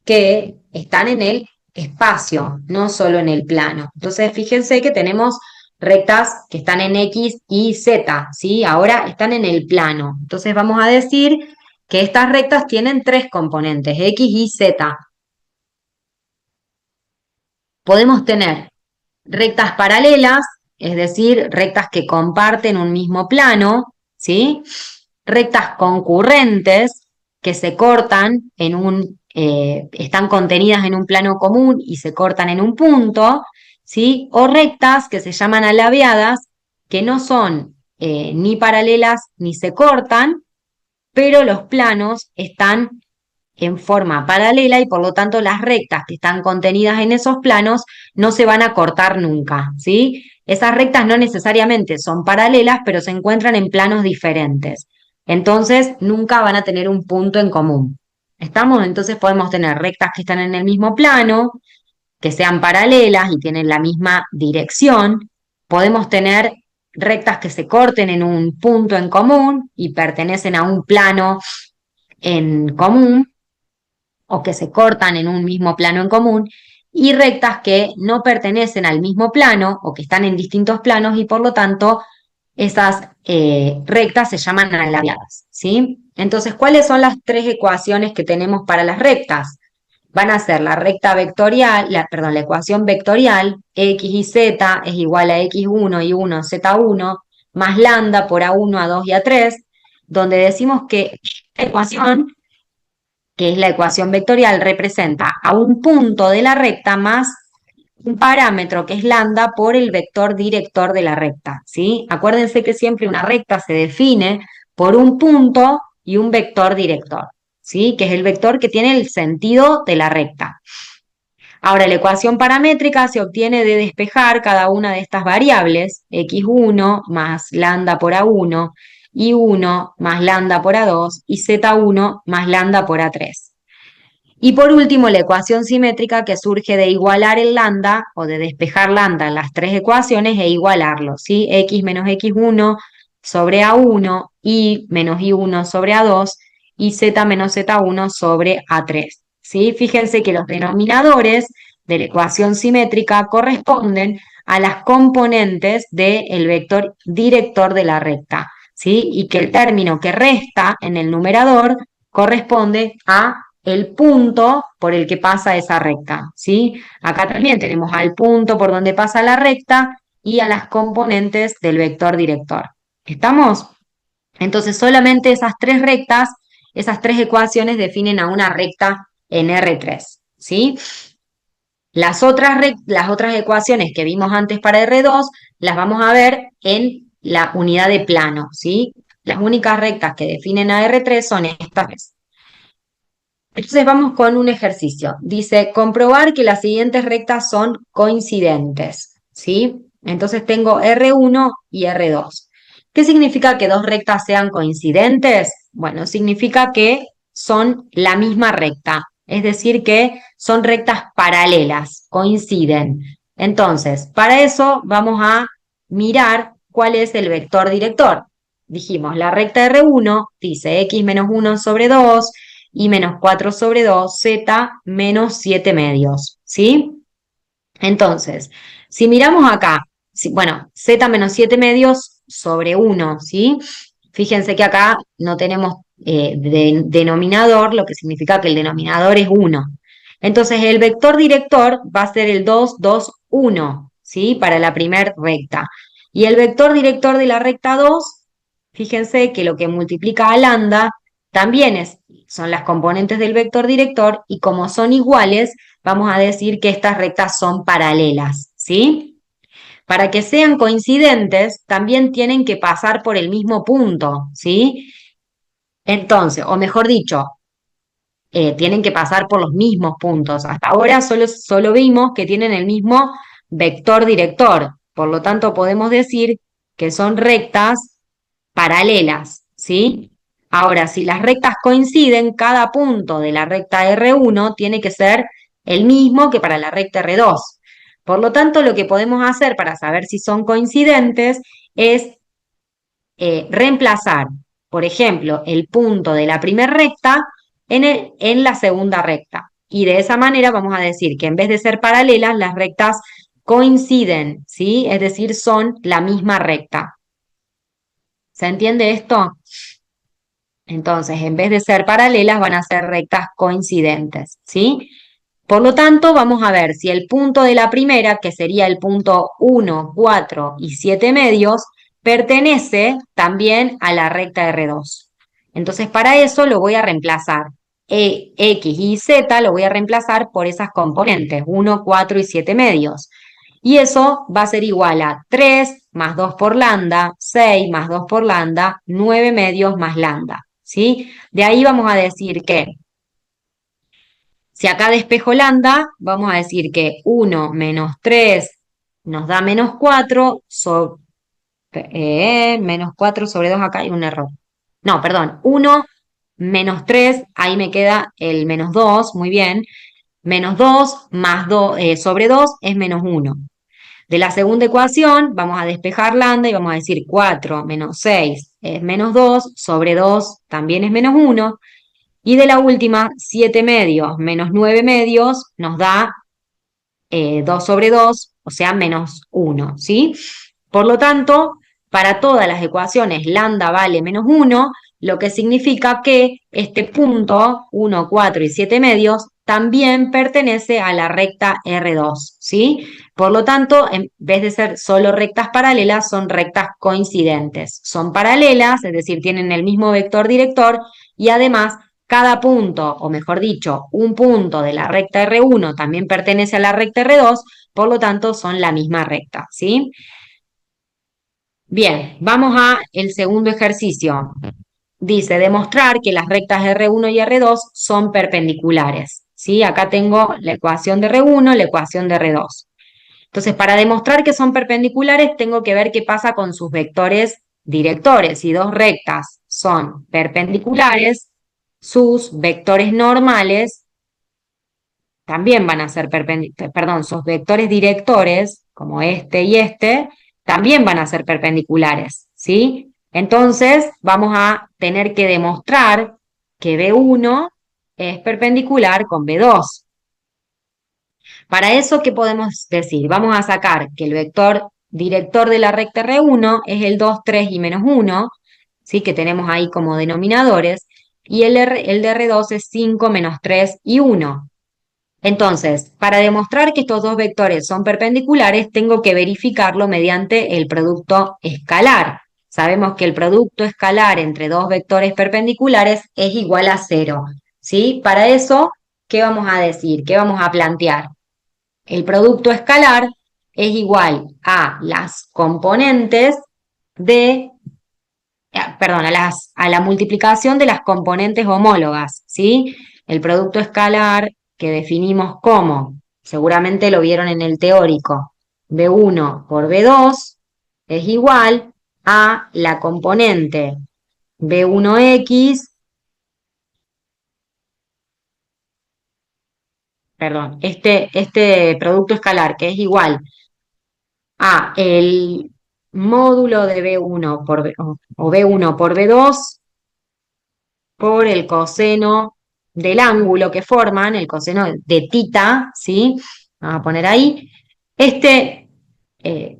que están en el espacio, no solo en el plano. Entonces, fíjense que tenemos rectas que están en X y Z, ¿sí? Ahora están en el plano. Entonces, vamos a decir que estas rectas tienen tres componentes, X y Z. Podemos tener rectas paralelas, es decir, rectas que comparten un mismo plano, ¿sí? Rectas concurrentes que se cortan están contenidas en un plano común y se cortan en un punto, ¿sí? O rectas que se llaman alabeadas, que no son ni paralelas ni se cortan, pero los planos están en forma paralela y por lo tanto las rectas que están contenidas en esos planos no se van a cortar nunca, ¿sí? Esas rectas no necesariamente son paralelas, pero se encuentran en planos diferentes. Entonces, nunca van a tener un punto en común. ¿Estamos? Entonces podemos tener rectas que están en el mismo plano, que sean paralelas y tienen la misma dirección. Podemos tener rectas que se corten en un punto en común y pertenecen a un plano en común o que se cortan en un mismo plano en común, y rectas que no pertenecen al mismo plano o que están en distintos planos y por lo tanto esas rectas se llaman alabeadas, ¿sí? Entonces, ¿cuáles son las tres ecuaciones que tenemos para las rectas? Van a ser la recta vectorial, la ecuación vectorial, x y z es igual a x1 y 1 z1 más lambda por a1, a2 y a3, donde decimos que esta ecuación, que es la ecuación vectorial, representa a un punto de la recta más un parámetro que es lambda por el vector director de la recta, ¿sí? Acuérdense que siempre una recta se define por un punto y un vector director, ¿sí? Que es el vector que tiene el sentido de la recta. Ahora, la ecuación paramétrica se obtiene de despejar cada una de estas variables, x1 más lambda por a1, y1 más lambda por a2 y z1 más lambda por a3. Y por último, la ecuación simétrica que surge de igualar el lambda o de despejar lambda en las tres ecuaciones e igualarlo, ¿sí? X menos x1 sobre a1, y menos y1 sobre a2 y z menos z1 sobre a3, ¿sí? Fíjense que los denominadores de la ecuación simétrica corresponden a las componentes del vector director de la recta, ¿sí? Y que el término que resta en el numerador corresponde a el punto por el que pasa esa recta, ¿sí? Acá también tenemos al punto por donde pasa la recta y a las componentes del vector director. ¿Estamos? Entonces solamente esas tres rectas, esas tres ecuaciones definen a una recta en R3, ¿sí? Las otras ecuaciones que vimos antes para R2 las vamos a ver en la unidad de plano, ¿sí? Las únicas rectas que definen a R3 son estas tres. Entonces vamos con un ejercicio. Dice, comprobar que las siguientes rectas son coincidentes, ¿sí? Entonces tengo R1 y R2. ¿Qué significa que dos rectas sean coincidentes? Bueno, significa que son la misma recta, es decir, que son rectas paralelas, coinciden. Entonces, para eso vamos a mirar cuál es el vector director. dijimos, la recta R1 dice x menos 1 sobre 2, y menos 4 sobre 2, z menos 7 medios, ¿sí? Entonces, si miramos acá, bueno, z menos 7 medios sobre 1, ¿sí? Fíjense que acá no tenemos denominador, lo que significa que el denominador es 1. Entonces, el vector director va a ser el 2, 2, 1, ¿sí? Para la primer recta. Y el vector director de la recta 2, fíjense que lo que multiplica a lambda también son las componentes del vector director, y como son iguales, vamos a decir que estas rectas son paralelas, ¿sí? Para que sean coincidentes, también tienen que pasar por el mismo punto, ¿sí? Entonces, o mejor dicho, tienen que pasar por los mismos puntos. Hasta ahora solo vimos que tienen el mismo vector director. Por lo tanto, podemos decir que son rectas paralelas, ¿sí? Ahora, si las rectas coinciden, cada punto de la recta R1 tiene que ser el mismo que para la recta R2. Por lo tanto, lo que podemos hacer para saber si son coincidentes es reemplazar, por ejemplo, el punto de la primera recta en la segunda recta. Y de esa manera vamos a decir que en vez de ser paralelas, las rectas coinciden, ¿sí? Es decir, son la misma recta. ¿Se entiende esto? Entonces, en vez de ser paralelas, van a ser rectas coincidentes, ¿sí? Por lo tanto, vamos a ver si el punto de la primera, que sería el punto 1, 4 y 7 medios, pertenece también a la recta R2. Entonces, para eso lo voy a reemplazar. X y Z lo voy a reemplazar por esas componentes, 1, 4 y 7 medios. Y eso va a ser igual a 3 más 2 por lambda, 6 más 2 por lambda, 9 medios más lambda, ¿sí? De ahí vamos a decir que si acá despejo lambda, vamos a decir que 1 menos 3 nos da menos 4, menos 4 sobre 2, acá hay un error. No, perdón, 1 menos 3, ahí me queda el menos 2, muy bien. Menos 2 más 2 sobre 2 es menos 1. De la segunda ecuación vamos a despejar lambda y vamos a decir 4 menos 6 es menos 2, sobre 2 también es menos 1. Y de la última, 7 medios menos 9 medios nos da 2 sobre 2, o sea, menos 1, ¿sí? Por lo tanto, para todas las ecuaciones lambda vale menos 1, lo que significa que este punto, 1, 4 y 7 medios, también pertenece a la recta R2, ¿sí? Por lo tanto, en vez de ser solo rectas paralelas, son rectas coincidentes. Son paralelas, es decir, tienen el mismo vector director, y además cada punto, o mejor dicho, un punto de la recta R1 también pertenece a la recta R2, por lo tanto son la misma recta, ¿sí? Bien, vamos a el segundo ejercicio. Dice, demostrar que las rectas R1 y R2 son perpendiculares, ¿sí? Acá tengo la ecuación de R1, la ecuación de R2. Entonces, para demostrar que son perpendiculares, tengo que ver qué pasa con sus vectores directores. Si dos rectas son perpendiculares, sus vectores normales también van a ser perdón, sus vectores directores, como este y este, también van a ser perpendiculares, ¿sí? Entonces, vamos a tener que demostrar que B1 es perpendicular con B2. Para eso, ¿qué podemos decir? Vamos a sacar que el vector director de la recta R1 es el 2, 3 y menos 1, ¿sí? Que tenemos ahí como denominadores, y el de R2 es 5, menos 3 y 1. Entonces, para demostrar que estos dos vectores son perpendiculares, tengo que verificarlo mediante el producto escalar. Sabemos que el producto escalar entre dos vectores perpendiculares es igual a 0, ¿sí? Para eso, ¿qué vamos a decir? ¿Qué vamos a plantear? El producto escalar es igual a las componentes de, perdón, a la multiplicación de las componentes homólogas, ¿sí? El producto escalar que definimos como, seguramente lo vieron en el teórico, B1 por B2 es igual a la componente B1X, perdón, este producto escalar que es igual a el módulo de B1 por o B1 por B2 por el coseno del ángulo que forman, el coseno de tita, ¿sí? Vamos a poner ahí. Este, eh,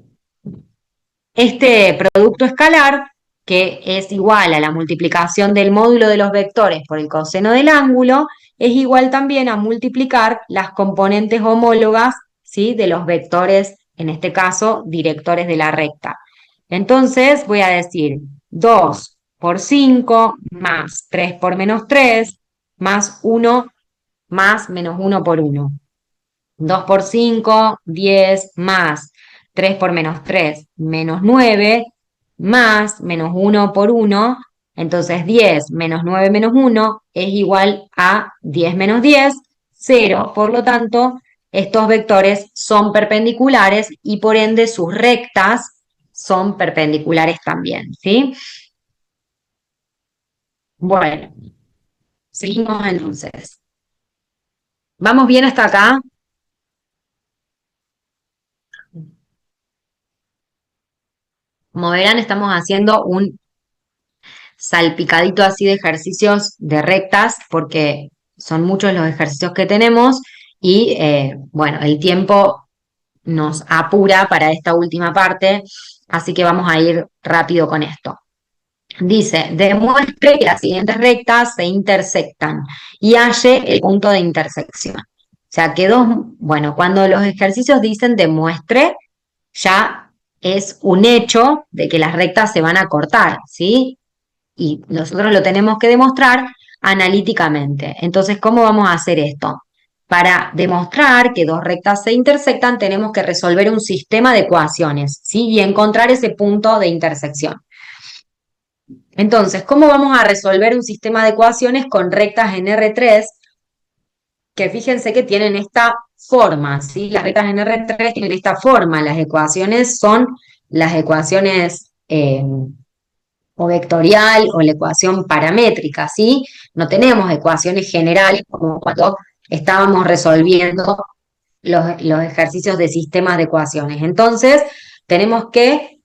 este producto escalar, que es igual a la multiplicación del módulo de los vectores por el coseno del ángulo, es igual también a multiplicar las componentes homólogas, ¿sí? De los vectores, en este caso, directores de la recta. Entonces voy a decir 2 por 5 más 3 por menos 3 más 1 más menos 1 por 1. 2 por 5, 10 más 3 por menos 3, menos 9 más menos 1 por 1. Entonces 10 menos 9 menos 1 es igual a 10 menos 10, 0. Por lo tanto, estos vectores son perpendiculares y por ende sus rectas son perpendiculares también, ¿sí? Bueno, seguimos entonces. ¿Vamos bien hasta acá? Como verán, estamos haciendo un salpicadito así de ejercicios de rectas, porque son muchos los ejercicios que tenemos y bueno, el tiempo nos apura para esta última parte, así que vamos a ir rápido con esto. Dice, demuestre que las siguientes rectas se intersectan y halle el punto de intersección. O sea, que bueno, cuando los ejercicios dicen demuestre, ya es un hecho de que las rectas se van a cortar, ¿sí? Y nosotros lo tenemos que demostrar analíticamente. Entonces, ¿cómo vamos a hacer esto? Para demostrar que dos rectas se intersectan, tenemos que resolver un sistema de ecuaciones, ¿sí? Y encontrar ese punto de intersección. Entonces, ¿cómo vamos a resolver un sistema de ecuaciones con rectas en R3? Que fíjense que tienen esta forma, ¿sí? Las rectas en R3 tienen esta forma. Las ecuaciones son las ecuaciones o vectorial o la ecuación paramétrica, ¿sí? No tenemos ecuaciones generales como cuando estábamos resolviendo los ejercicios de sistemas de ecuaciones. Entonces, tenemos que,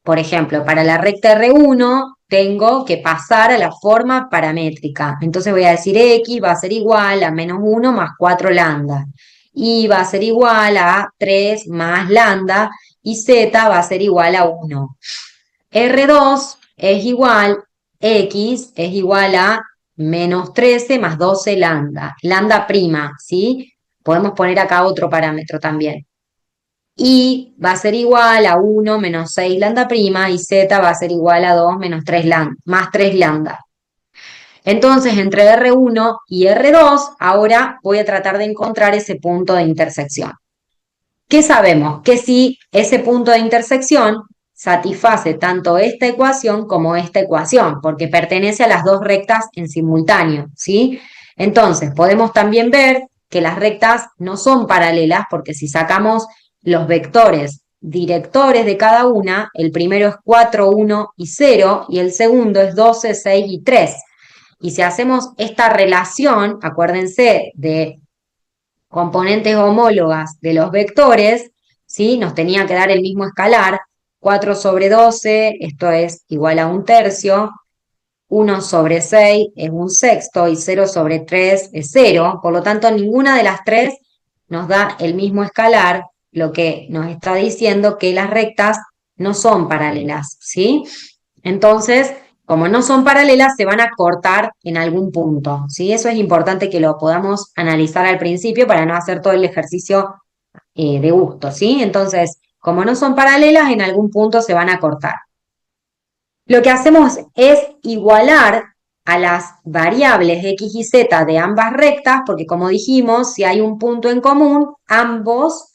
por ejemplo, para la recta R1, tengo que pasar a la forma paramétrica. Entonces voy a decir X va a ser igual a menos 1 más 4 lambda. Y va a ser igual a 3 más lambda. Y Z va a ser igual a 1. R2 es igual, X es igual a menos 13 más 12 lambda, lambda prima, ¿sí? Podemos poner acá otro parámetro también. Y va a ser igual a 1 menos 6 lambda prima y Z va a ser igual a 2 menos 3 lambda, más 3 lambda. Entonces, entre R1 y R2, ahora voy a tratar de encontrar ese punto de intersección. ¿Qué sabemos? Que si ese punto de intersección satisface tanto esta ecuación como esta ecuación, porque pertenece a las dos rectas en simultáneo, ¿sí? Entonces, podemos también ver que las rectas no son paralelas, porque si sacamos los vectores directores de cada una, el primero es 4, 1 y 0, y el segundo es 12, 6 y 3. Y si hacemos esta relación, acuérdense de componentes homólogas de los vectores, ¿sí? Nos tenía que dar el mismo escalar, 4 sobre 12, esto es igual a un tercio, 1 sobre 6 es un sexto y 0 sobre 3 es 0, por lo tanto ninguna de las tres nos da el mismo escalar, lo que nos está diciendo que las rectas no son paralelas, ¿sí? Entonces, como no son paralelas, se van a cortar en algún punto, ¿sí? Eso es importante que lo podamos analizar al principio para no hacer todo el ejercicio de gusto, ¿sí? Entonces, como no son paralelas, en algún punto se van a cortar. Lo que hacemos es igualar a las variables x y z de ambas rectas, porque como dijimos, si hay un punto en común, ambos,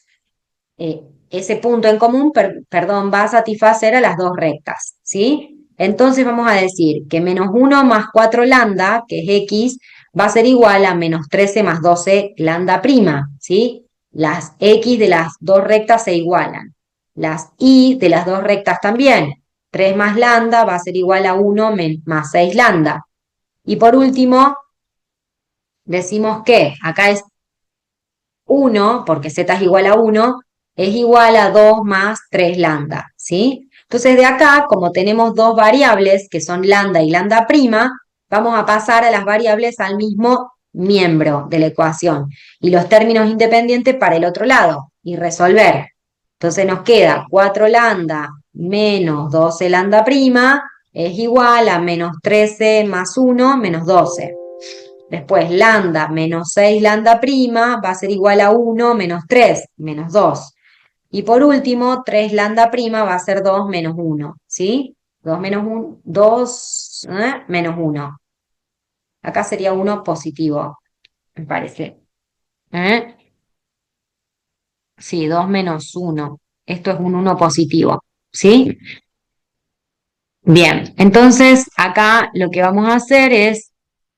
ese punto en común, perdón, va a satisfacer a las dos rectas, ¿sí? Entonces vamos a decir que menos 1 más 4 lambda, que es x, va a ser igual a menos 13 más 12 lambda prima, ¿sí? Las x de las dos rectas se igualan. Las y de las dos rectas también. 3 más lambda va a ser igual a 1 más 6 lambda. Y por último, decimos que acá es 1, porque z es igual a 1, es igual a 2 más 3 lambda, ¿sí? Entonces de acá, como tenemos dos variables que son lambda y lambda prima, vamos a pasar a las variables al mismo miembro de la ecuación y los términos independientes para el otro lado y resolver. Entonces nos queda 4 lambda menos 12 lambda prima es igual a menos 13 más 1 menos 12. Después lambda menos 6 lambda prima va a ser igual a 1 menos 3 menos 2. Y por último, 3 lambda prima va a ser 2 menos 1, ¿sí? 2 menos 1, 2 menos 1. Acá sería 1 positivo, me parece. ¿Eh? Sí, 2 menos 1. Esto es un 1 positivo, ¿sí? Bien, entonces acá lo que vamos a hacer es,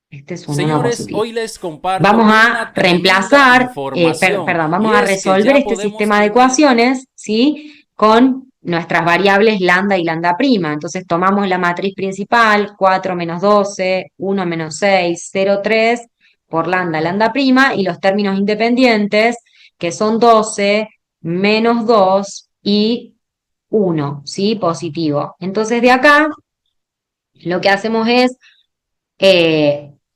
este es un 1 Señores, positivo. hoy les comparto Vamos una a tremenda reemplazar, información perdón, y vamos a es que resolver ya este podemos sistema de tener. ecuaciones, ¿sí? Con nuestras variables lambda y lambda prima. Entonces tomamos la matriz principal, 4 menos 12, 1 menos 6, 0, 3, por lambda, lambda prima, y los términos independientes, que son 12, menos 2 y 1, ¿sí? Positivo. Entonces de acá, lo que hacemos es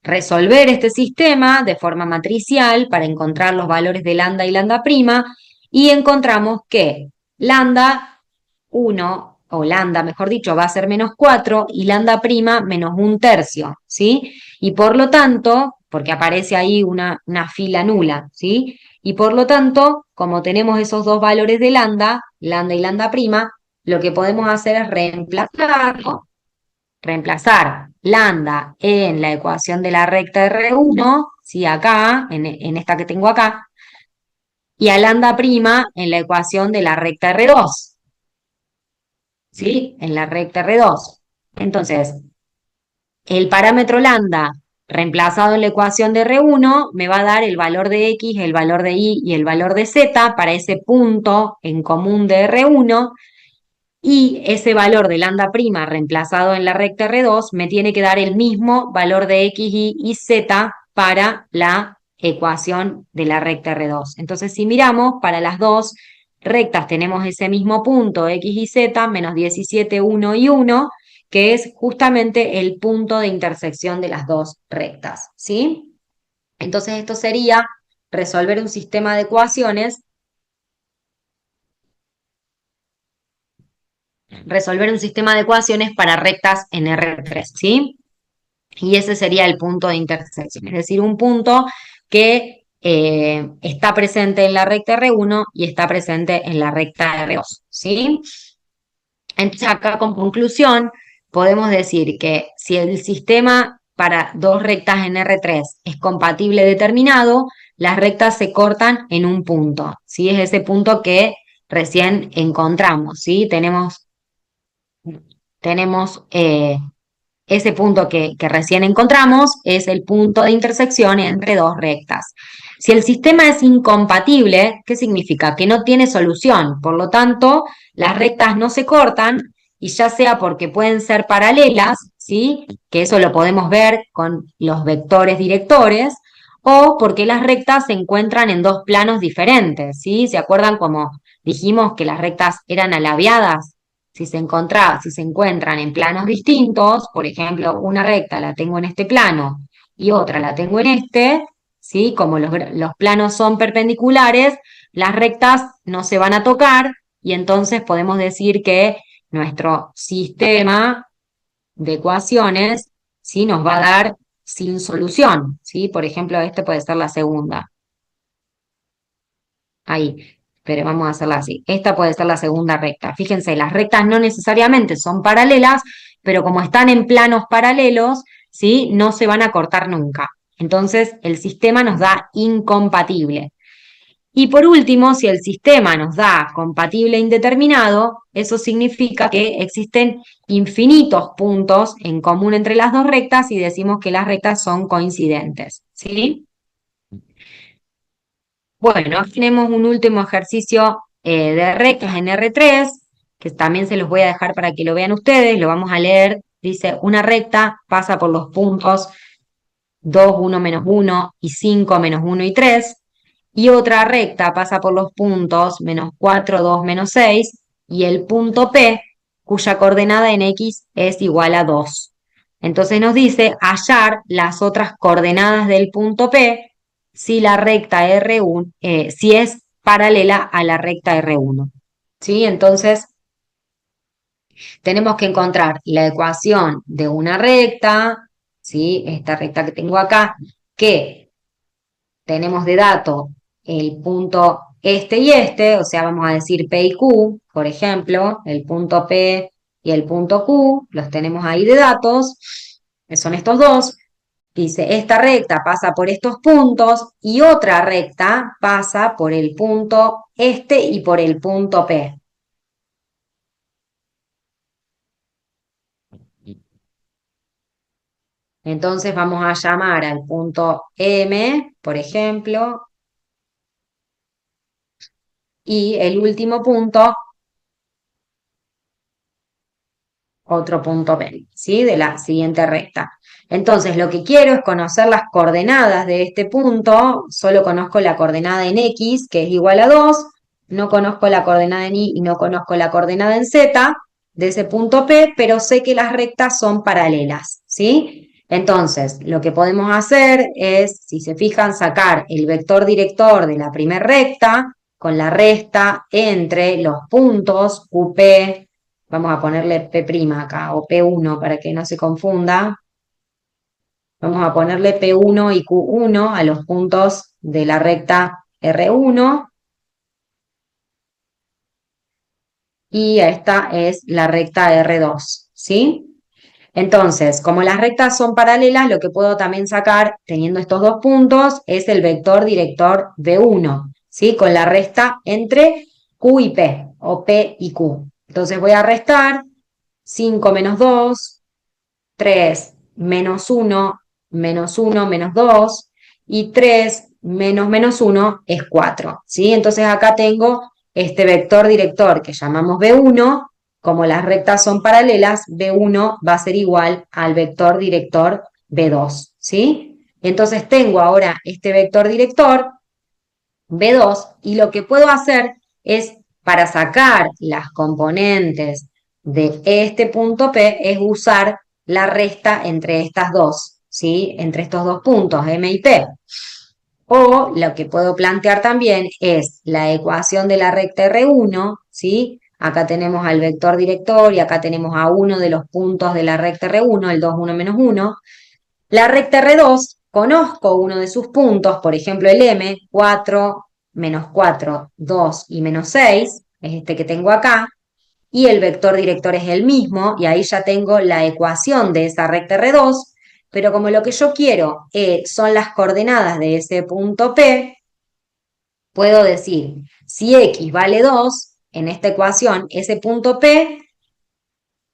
resolver este sistema de forma matricial para encontrar los valores de lambda y lambda prima y encontramos que lambda 1 o lambda, mejor dicho, va a ser menos 4 y lambda prima menos 1/3, ¿sí? Y por lo tanto, porque aparece ahí una fila nula, ¿sí? Y por lo tanto, como tenemos esos dos valores de lambda y lambda prima, lo que podemos hacer es reemplazar lambda en la ecuación de la recta R1, ¿sí? Acá, en esta que tengo acá, y a lambda prima en la ecuación de la recta R2, ¿sí? En la recta R2. Entonces, el parámetro lambda reemplazado en la ecuación de R1 me va a dar el valor de X, el valor de Y y el valor de Z para ese punto en común de R1. Y ese valor de lambda prima reemplazado en la recta R2 me tiene que dar el mismo valor de X, Y Z para la ecuación de la recta R2. Entonces, si miramos, para las dos rectas tenemos ese mismo punto X y Z, menos 17, 1 y 1, que es justamente el punto de intersección de las dos rectas, ¿sí? Entonces, esto sería resolver un sistema de ecuaciones para rectas en R3, ¿sí? Y ese sería el punto de intersección, es decir, un punto que está presente en la recta R1 y está presente en la recta R2, ¿sí? Entonces acá con conclusión podemos decir que si el sistema para dos rectas en R3 es compatible determinado, las rectas se cortan en un punto, ¿sí? Es ese punto que recién encontramos, ¿sí? Tenemos ese punto que recién encontramos es el punto de intersección entre dos rectas. Si el sistema es incompatible, ¿qué significa? Que no tiene solución. Por lo tanto, las rectas no se cortan y ya sea porque pueden ser paralelas, ¿sí? Que eso lo podemos ver con los vectores directores, o porque las rectas se encuentran en dos planos diferentes, ¿sí? ¿Se acuerdan como dijimos que las rectas eran alabeadas? Si se encuentran en planos distintos, por ejemplo, una recta la tengo en este plano y otra la tengo en este, ¿sí? Como los planos son perpendiculares, las rectas no se van a tocar y entonces podemos decir que nuestro sistema de ecuaciones, ¿sí? Nos va a dar sin solución, ¿sí? Por ejemplo, este puede ser la segunda. Ahí, pero vamos a hacerla así. Esta puede ser la segunda recta. Fíjense, las rectas no necesariamente son paralelas, pero como están en planos paralelos, ¿sí? No se van a cortar nunca. Entonces, el sistema nos da incompatible. Y por último, si el sistema nos da compatible indeterminado, eso significa que existen infinitos puntos en común entre las dos rectas y decimos que las rectas son coincidentes, ¿sí? Bueno, aquí tenemos un último ejercicio de rectas en R3, que también se los voy a dejar para que lo vean ustedes, lo vamos a leer. Dice, una recta pasa por los puntos 2, 1, menos 1 y 5, menos 1 y 3, y otra recta pasa por los puntos menos 4, 2, menos 6, y el punto P cuya coordenada en X es igual a 2. Entonces nos dice hallar las otras coordenadas del punto P si la recta R1, si es paralela a la recta R1. ¿Sí? Entonces tenemos que encontrar la ecuación de una recta, ¿sí? Esta recta que tengo acá, que tenemos de dato el punto este y este, o sea, vamos a decir P y Q, por ejemplo, el punto P y el punto Q, los tenemos ahí de datos, que son estos dos. Dice, esta recta pasa por estos puntos y otra recta pasa por el punto este y por el punto P. Entonces vamos a llamar al punto M, por ejemplo, y el último punto, otro punto P, ¿sí? De la siguiente recta. Entonces lo que quiero es conocer las coordenadas de este punto, solo conozco la coordenada en X, que es igual a 2, no conozco la coordenada en Y y no conozco la coordenada en Z de ese punto P, pero sé que las rectas son paralelas, ¿sí? Entonces, lo que podemos hacer es, si se fijan, sacar el vector director de la primera recta con la resta entre los puntos QP, vamos a ponerle P' acá, o P1 para que no se confunda. Vamos a ponerle P1 y Q1 a los puntos de la recta R1. Y esta es la recta R2, ¿sí? Entonces, como las rectas son paralelas, lo que puedo también sacar, teniendo estos dos puntos, es el vector director V1, ¿sí? Con la resta entre Q y P, o P y Q. Entonces voy a restar 5 menos 2, 3 menos 1, menos 1, menos 2, y 3 menos menos 1 es 4, ¿sí? Entonces acá tengo este vector director que llamamos B1, como las rectas son paralelas, B1 va a ser igual al vector director B2, ¿sí? Entonces tengo ahora este vector director B2 y lo que puedo hacer es, para sacar las componentes de este punto P, es usar la resta entre estas dos, ¿sí? Entre estos dos puntos, M y P. O lo que puedo plantear también es la ecuación de la recta R1, ¿sí? Acá tenemos al vector director y acá tenemos a uno de los puntos de la recta R1, el 2, 1, menos 1. La recta R2, conozco uno de sus puntos, por ejemplo el M, 4, menos 4, 2 y menos 6, es este que tengo acá, y el vector director es el mismo, y ahí ya tengo la ecuación de esa recta R2, pero como lo que yo quiero son las coordenadas de ese punto P, puedo decir, si X vale 2, en esta ecuación, ese punto P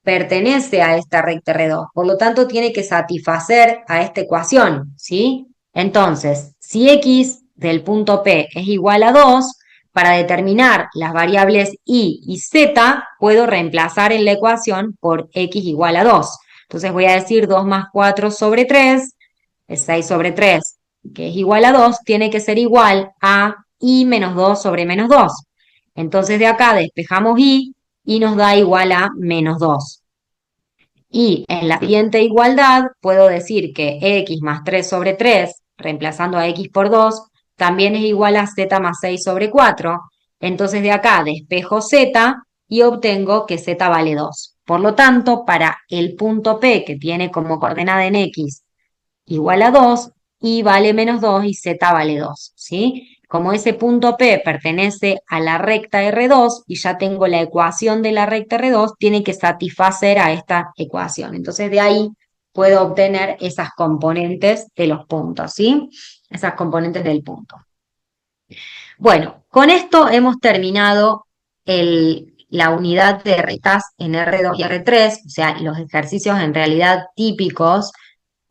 pertenece a esta recta R2, por lo tanto tiene que satisfacer a esta ecuación, ¿sí? Entonces, si X del punto P es igual a 2, para determinar las variables Y y Z, puedo reemplazar en la ecuación por X igual a 2. Entonces voy a decir 2 más 4 sobre 3, es 6 sobre 3, que es igual a 2, tiene que ser igual a Y menos 2 sobre menos 2. Entonces de acá despejamos y nos da igual a menos 2. Y en la siguiente igualdad puedo decir que x más 3 sobre 3, reemplazando a x por 2, también es igual a z más 6 sobre 4. Entonces de acá despejo z y obtengo que z vale 2. Por lo tanto, para el punto P, que tiene como coordenada en x igual a 2, y vale menos 2 y z vale 2, ¿sí? Como ese punto P pertenece a la recta R2 y ya tengo la ecuación de la recta R2, tiene que satisfacer a esta ecuación. Entonces de ahí puedo obtener esas componentes de los puntos, ¿sí? Esas componentes del punto. Bueno, con esto hemos terminado la unidad de rectas en R2 y R3, o sea, los ejercicios en realidad típicos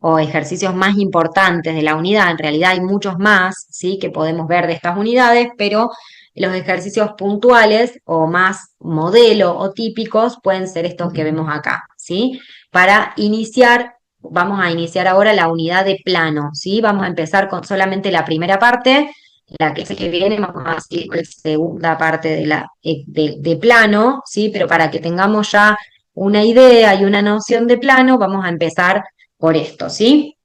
o ejercicios más importantes de la unidad. En realidad hay muchos más, ¿sí? Que podemos ver de estas unidades, pero los ejercicios puntuales o más modelo o típicos pueden ser estos que vemos acá, ¿sí? Para iniciar, vamos a iniciar ahora la unidad de plano, ¿sí? Vamos a empezar con solamente la primera parte, la que viene, vamos a seguir con la segunda parte de plano, ¿sí? Pero para que tengamos ya una idea y una noción de plano, vamos a empezar por esto, ¿sí?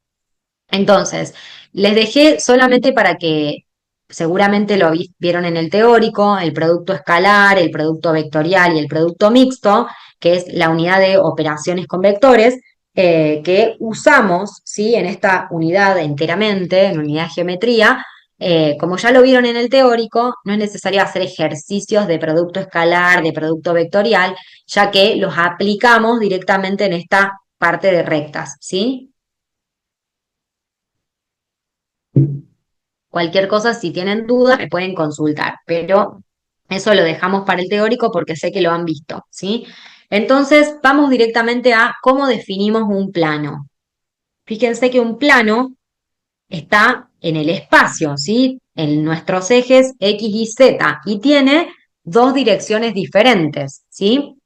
Entonces, les dejé solamente para que seguramente lo vieron en el teórico, el producto escalar, el producto vectorial y el producto mixto, que es la unidad de operaciones con vectores, que usamos, ¿sí? En esta unidad enteramente, en unidad de geometría. Como ya lo vieron en el teórico, no es necesario hacer ejercicios de producto escalar, de producto vectorial, ya que los aplicamos directamente en esta parte de rectas, ¿sí? Cualquier cosa, si tienen dudas, me pueden consultar, pero eso lo dejamos para el teórico porque sé que lo han visto, ¿sí? Entonces, vamos directamente a cómo definimos un plano. Fíjense que un plano está en el espacio, ¿sí? En nuestros ejes X y Z y tiene dos direcciones diferentes, ¿sí?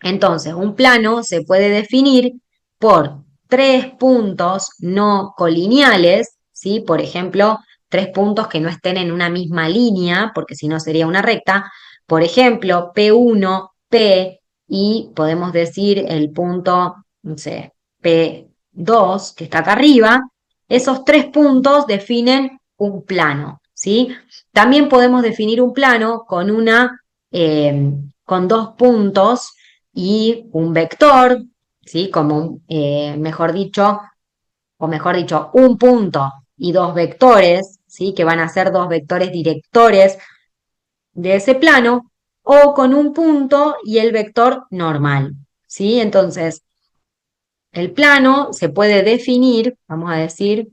Entonces, un plano se puede definir por tres puntos no colineales, ¿sí? Por ejemplo, tres puntos que no estén en una misma línea, porque si no sería una recta. Por ejemplo, P1, P y podemos decir el punto, no sé, P2, que está acá arriba. Esos tres puntos definen un plano, ¿sí? También podemos definir un plano con con dos puntos y un vector, ¿sí? Como, mejor dicho, un punto y dos vectores, ¿sí? Que van a ser dos vectores directores de ese plano, o con un punto y el vector normal, ¿sí? Entonces, el plano se puede definir, vamos a decir,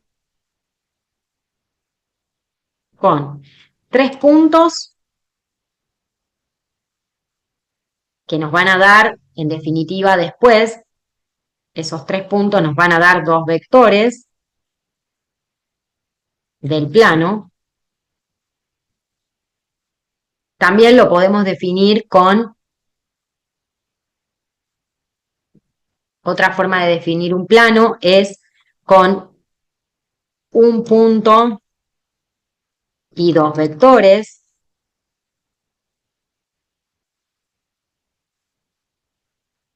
con tres puntos que nos van a dar, en definitiva, después, esos tres puntos nos van a dar dos vectores del plano. También lo podemos definir con otra forma de definir un plano, es con un punto y dos vectores,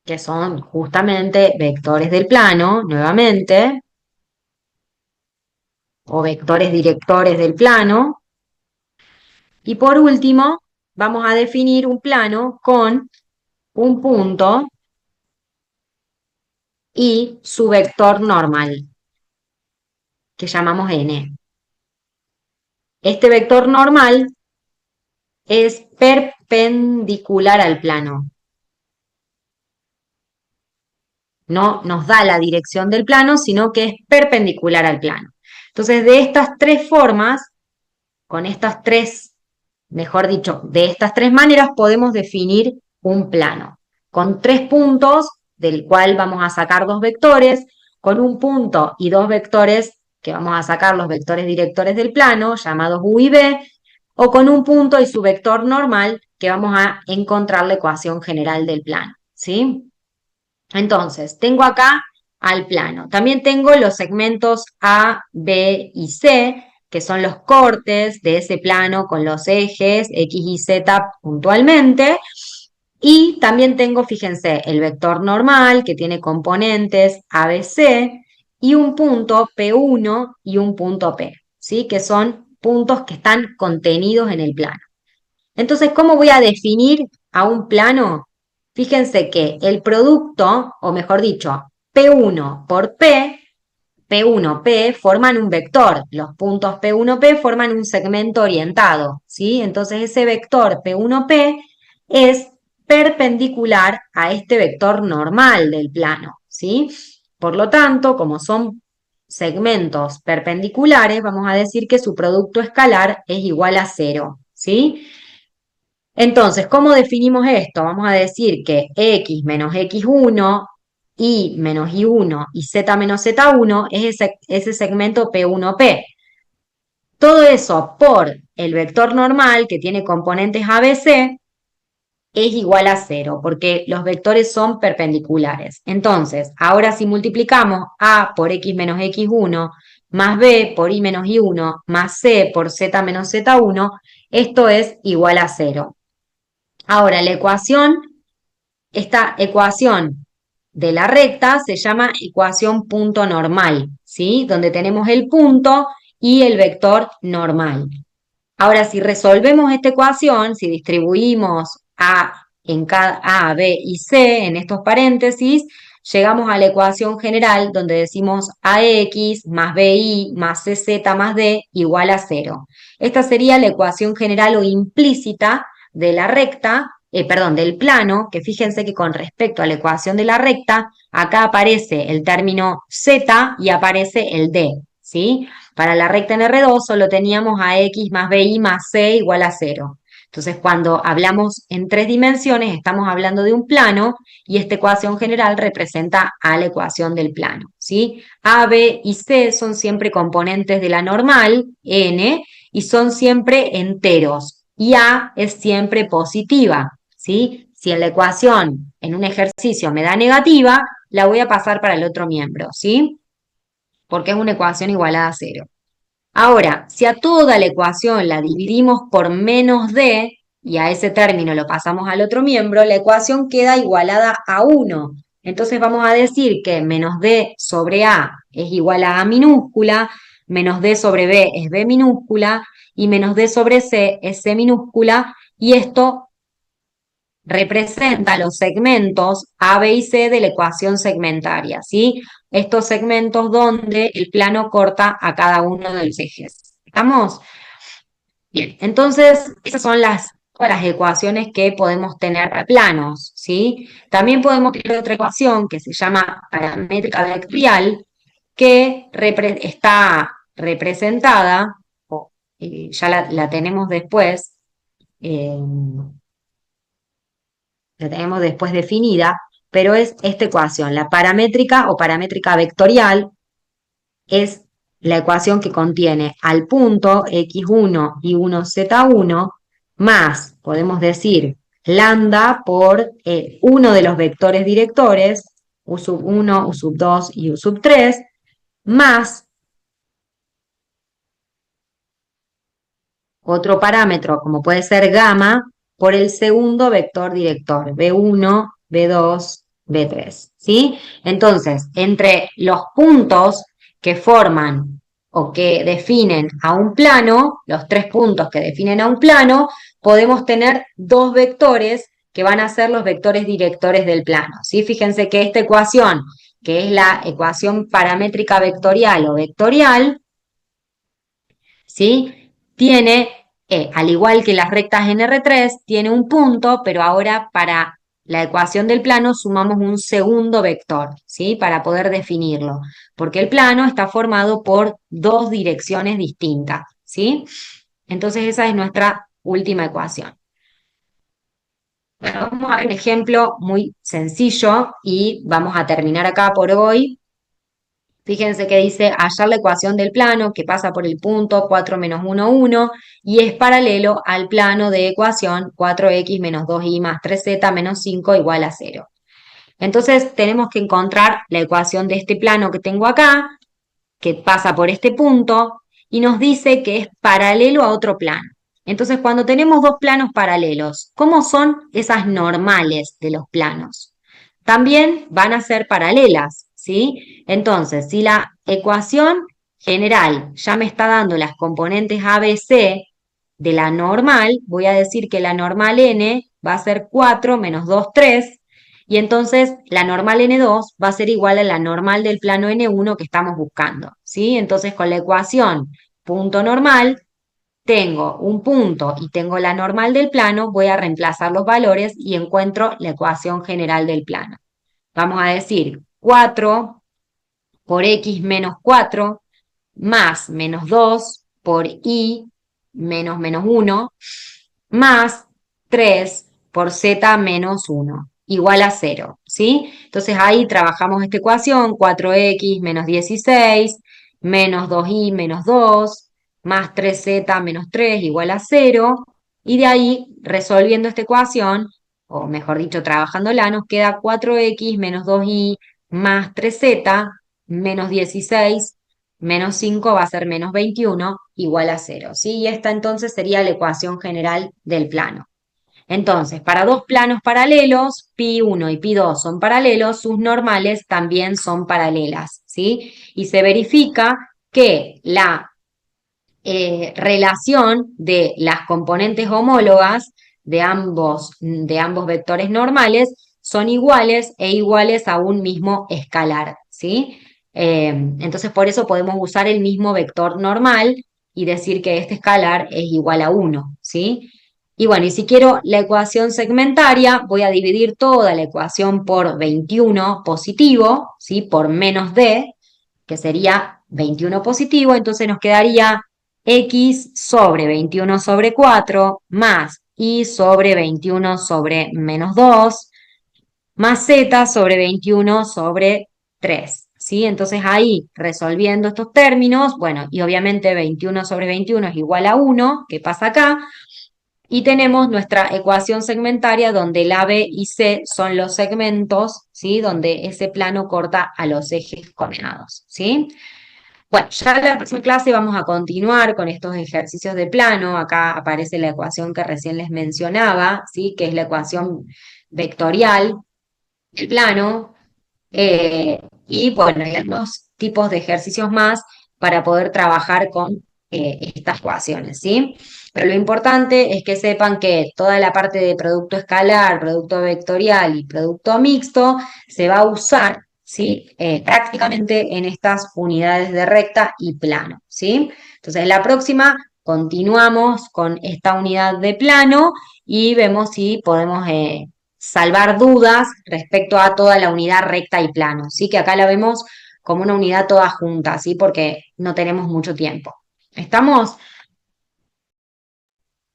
que son justamente vectores del plano, nuevamente, o vectores directores del plano. Y por último, vamos a definir un plano con un punto y su vector normal, que llamamos n. Este vector normal es perpendicular al plano. No nos da la dirección del plano, sino que es perpendicular al plano. Entonces, de estas tres formas, con estas tres, mejor dicho, de estas tres maneras podemos definir un plano. Con tres puntos, del cual vamos a sacar dos vectores, con un punto y dos vectores, que vamos a sacar los vectores directores del plano, llamados u y b, o con un punto y su vector normal, que vamos a encontrar la ecuación general del plano. ¿Sí? Entonces, tengo acá al plano. También tengo los segmentos A, B y C, que son los cortes de ese plano con los ejes X y Z puntualmente. Y también tengo, fíjense, el vector normal, que tiene componentes ABC, y un punto P1 y un punto P, ¿sí? Que son puntos que están contenidos en el plano. Entonces, ¿cómo voy a definir a un plano? Fíjense que el producto, o mejor dicho, P1 por P1, P forman un vector. Los puntos P1, P forman un segmento orientado, ¿sí? Entonces ese vector P1, P es perpendicular a este vector normal del plano, ¿sí? Por lo tanto, como son segmentos perpendiculares, vamos a decir que su producto escalar es igual a cero, ¿sí? Entonces, ¿cómo definimos esto? Vamos a decir que x menos x1, y menos y1 y z menos z1 es ese segmento P1P. Todo eso por el vector normal que tiene componentes ABC es igual a cero, porque los vectores son perpendiculares. Entonces, ahora si multiplicamos A por x menos x1 más B por y menos y1 más C por z menos z1, esto es igual a cero. Ahora, la ecuación esta ecuación de la recta se llama ecuación punto normal, ¿sí? Donde tenemos el punto y el vector normal. Ahora, si resolvemos esta ecuación, si distribuimos en cada A, B y C en estos paréntesis, llegamos a la ecuación general donde decimos AX más BI más CZ más D igual a 0. Esta sería la ecuación general o implícita de la recta, perdón, del plano, que fíjense que con respecto a la ecuación de la recta, acá aparece el término Z y aparece el D, ¿sí? Para la recta en R2 solo teníamos a X más BI más C igual a 0. Entonces, cuando hablamos en tres dimensiones, estamos hablando de un plano y esta ecuación general representa a la ecuación del plano, ¿sí? A, B y C son siempre componentes de la normal, N, y son siempre enteros. Y A es siempre positiva, ¿sí? Si en la ecuación, en un ejercicio, me da negativa, la voy a pasar para el otro miembro, ¿sí? Porque es una ecuación igualada a 0. Ahora, si a toda la ecuación la dividimos por menos d y a ese término lo pasamos al otro miembro, la ecuación queda igualada a 1. Entonces vamos a decir que menos d sobre a es igual a minúscula, menos d sobre b es b minúscula y menos d sobre c es c minúscula y esto representa los segmentos A, B y C de la ecuación segmentaria, ¿sí? Estos segmentos donde el plano corta a cada uno de los ejes. ¿Estamos? Bien, entonces esas son todas las ecuaciones que podemos tener para planos, ¿sí? También podemos tener otra ecuación que se llama paramétrica vectorial, que está representada, ya la tenemos después, eh, la tenemos después definida, pero es esta ecuación. La paramétrica o paramétrica vectorial es la ecuación que contiene al punto x1 y 1z1 más, podemos decir, lambda por uno de los vectores directores, u sub 1, u sub 2 y u sub 3, más otro parámetro, como puede ser gamma, por el segundo vector director, B1, B2, B3, ¿sí? Entonces, entre los puntos que forman o que definen a un plano, los tres puntos que definen a un plano, podemos tener dos vectores que van a ser los vectores directores del plano, ¿sí? Fíjense que esta ecuación, que es la ecuación paramétrica vectorial o vectorial, ¿sí? Tiene, al igual que las rectas en R3, tiene un punto, pero ahora para la ecuación del plano sumamos un segundo vector, ¿sí? Para poder definirlo, porque el plano está formado por dos direcciones distintas, ¿sí? Entonces esa es nuestra última ecuación. Bueno, vamos a ver un ejemplo muy sencillo y vamos a terminar acá por hoy. Fíjense que dice hallar la ecuación del plano que pasa por el punto 4 menos 1, 1 y es paralelo al plano de ecuación 4x menos 2y más 3z menos 5 igual a 0. Entonces tenemos que encontrar la ecuación de este plano que tengo acá, que pasa por este punto y nos dice que es paralelo a otro plano. Entonces cuando tenemos dos planos paralelos, ¿cómo son esas normales de los planos? También van a ser paralelas, ¿sí? Entonces, si la ecuación general ya me está dando las componentes ABC de la normal, voy a decir que la normal n va a ser 4 menos 2, 3, y entonces la normal n2 va a ser igual a la normal del plano n1 que estamos buscando, ¿sí? Entonces, con la ecuación punto normal, tengo un punto y tengo la normal del plano, voy a reemplazar los valores y encuentro la ecuación general del plano. Vamos a decir 4 por x menos 4 más menos 2 por y menos menos 1 más 3 por z menos 1 igual a 0, ¿sí? Entonces ahí trabajamos esta ecuación, 4x menos 16 menos 2y menos 2 más 3z menos 3 igual a 0, y de ahí, resolviendo esta ecuación, o mejor dicho, trabajándola, nos queda 4x menos 2y más 3z menos 16 menos 5 va a ser menos 21 igual a 0, ¿sí? Y esta entonces sería la ecuación general del plano. Entonces, para dos planos paralelos, pi1 y pi2 son paralelos, sus normales también son paralelas, ¿sí? Y se verifica que la relación de las componentes homólogas de ambos vectores normales son iguales e iguales a un mismo escalar, ¿sí? Entonces, por eso podemos usar el mismo vector normal y decir que este escalar es igual a 1, ¿sí? Y bueno, y si quiero la ecuación segmentaria, voy a dividir toda la ecuación por 21 positivo, ¿sí? Por menos d, que sería 21 positivo, entonces nos quedaría x sobre 21 sobre 4 más y sobre 21 sobre menos 2 más z sobre 21 sobre 3. ¿Sí? Entonces ahí, resolviendo estos términos, bueno, y obviamente 21 sobre 21 es igual a 1, ¿qué pasa acá? Y tenemos nuestra ecuación segmentaria donde el A, B y C son los segmentos, ¿sí? Donde ese plano corta a los ejes coordenados, ¿sí? Bueno, ya en la próxima clase vamos a continuar con estos ejercicios de plano. Acá aparece la ecuación que recién les mencionaba, ¿sí? Que es la ecuación vectorial del plano. Y bueno, hay algunos tipos de ejercicios más para poder trabajar con estas ecuaciones, ¿sí? Pero lo importante es que sepan que toda la parte de producto escalar, producto vectorial y producto mixto se va a usar, ¿sí? Prácticamente en estas unidades de recta y plano, ¿sí? Entonces, en la próxima continuamos con esta unidad de plano y vemos si podemos salvar dudas respecto a toda la unidad recta y plano, ¿sí? Que acá la vemos como una unidad toda junta, ¿sí? Porque no tenemos mucho tiempo. ¿Estamos?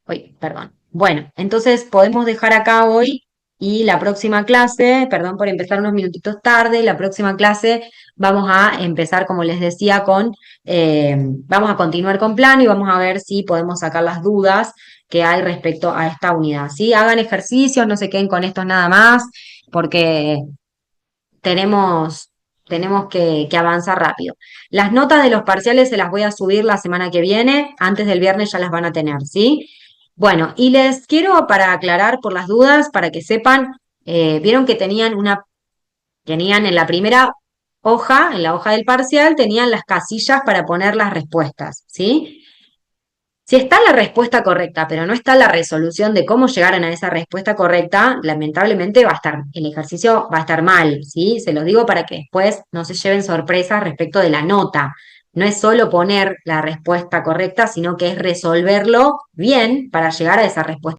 Uy, perdón. Bueno, entonces podemos dejar acá hoy y la próxima clase, perdón por empezar unos minutitos tarde, la próxima clase vamos a empezar, como les decía, vamos a continuar con plano y vamos a ver si podemos sacar las dudas que hay respecto a esta unidad, ¿sí? Hagan ejercicios, no se queden con estos nada más, porque tenemos, tenemos que avanzar rápido. Las notas de los parciales se las voy a subir la semana que viene, antes del viernes ya las van a tener, ¿sí? Bueno, y les quiero para aclarar por las dudas, para que sepan, vieron que tenían en la primera hoja, en la hoja del parcial, tenían las casillas para poner las respuestas, ¿sí? Si está la respuesta correcta, pero no está la resolución de cómo llegaron a esa respuesta correcta, lamentablemente el ejercicio va a estar mal, ¿sí? Se los digo para que después no se lleven sorpresas respecto de la nota. No es solo poner la respuesta correcta, sino que es resolverlo bien para llegar a esa respuesta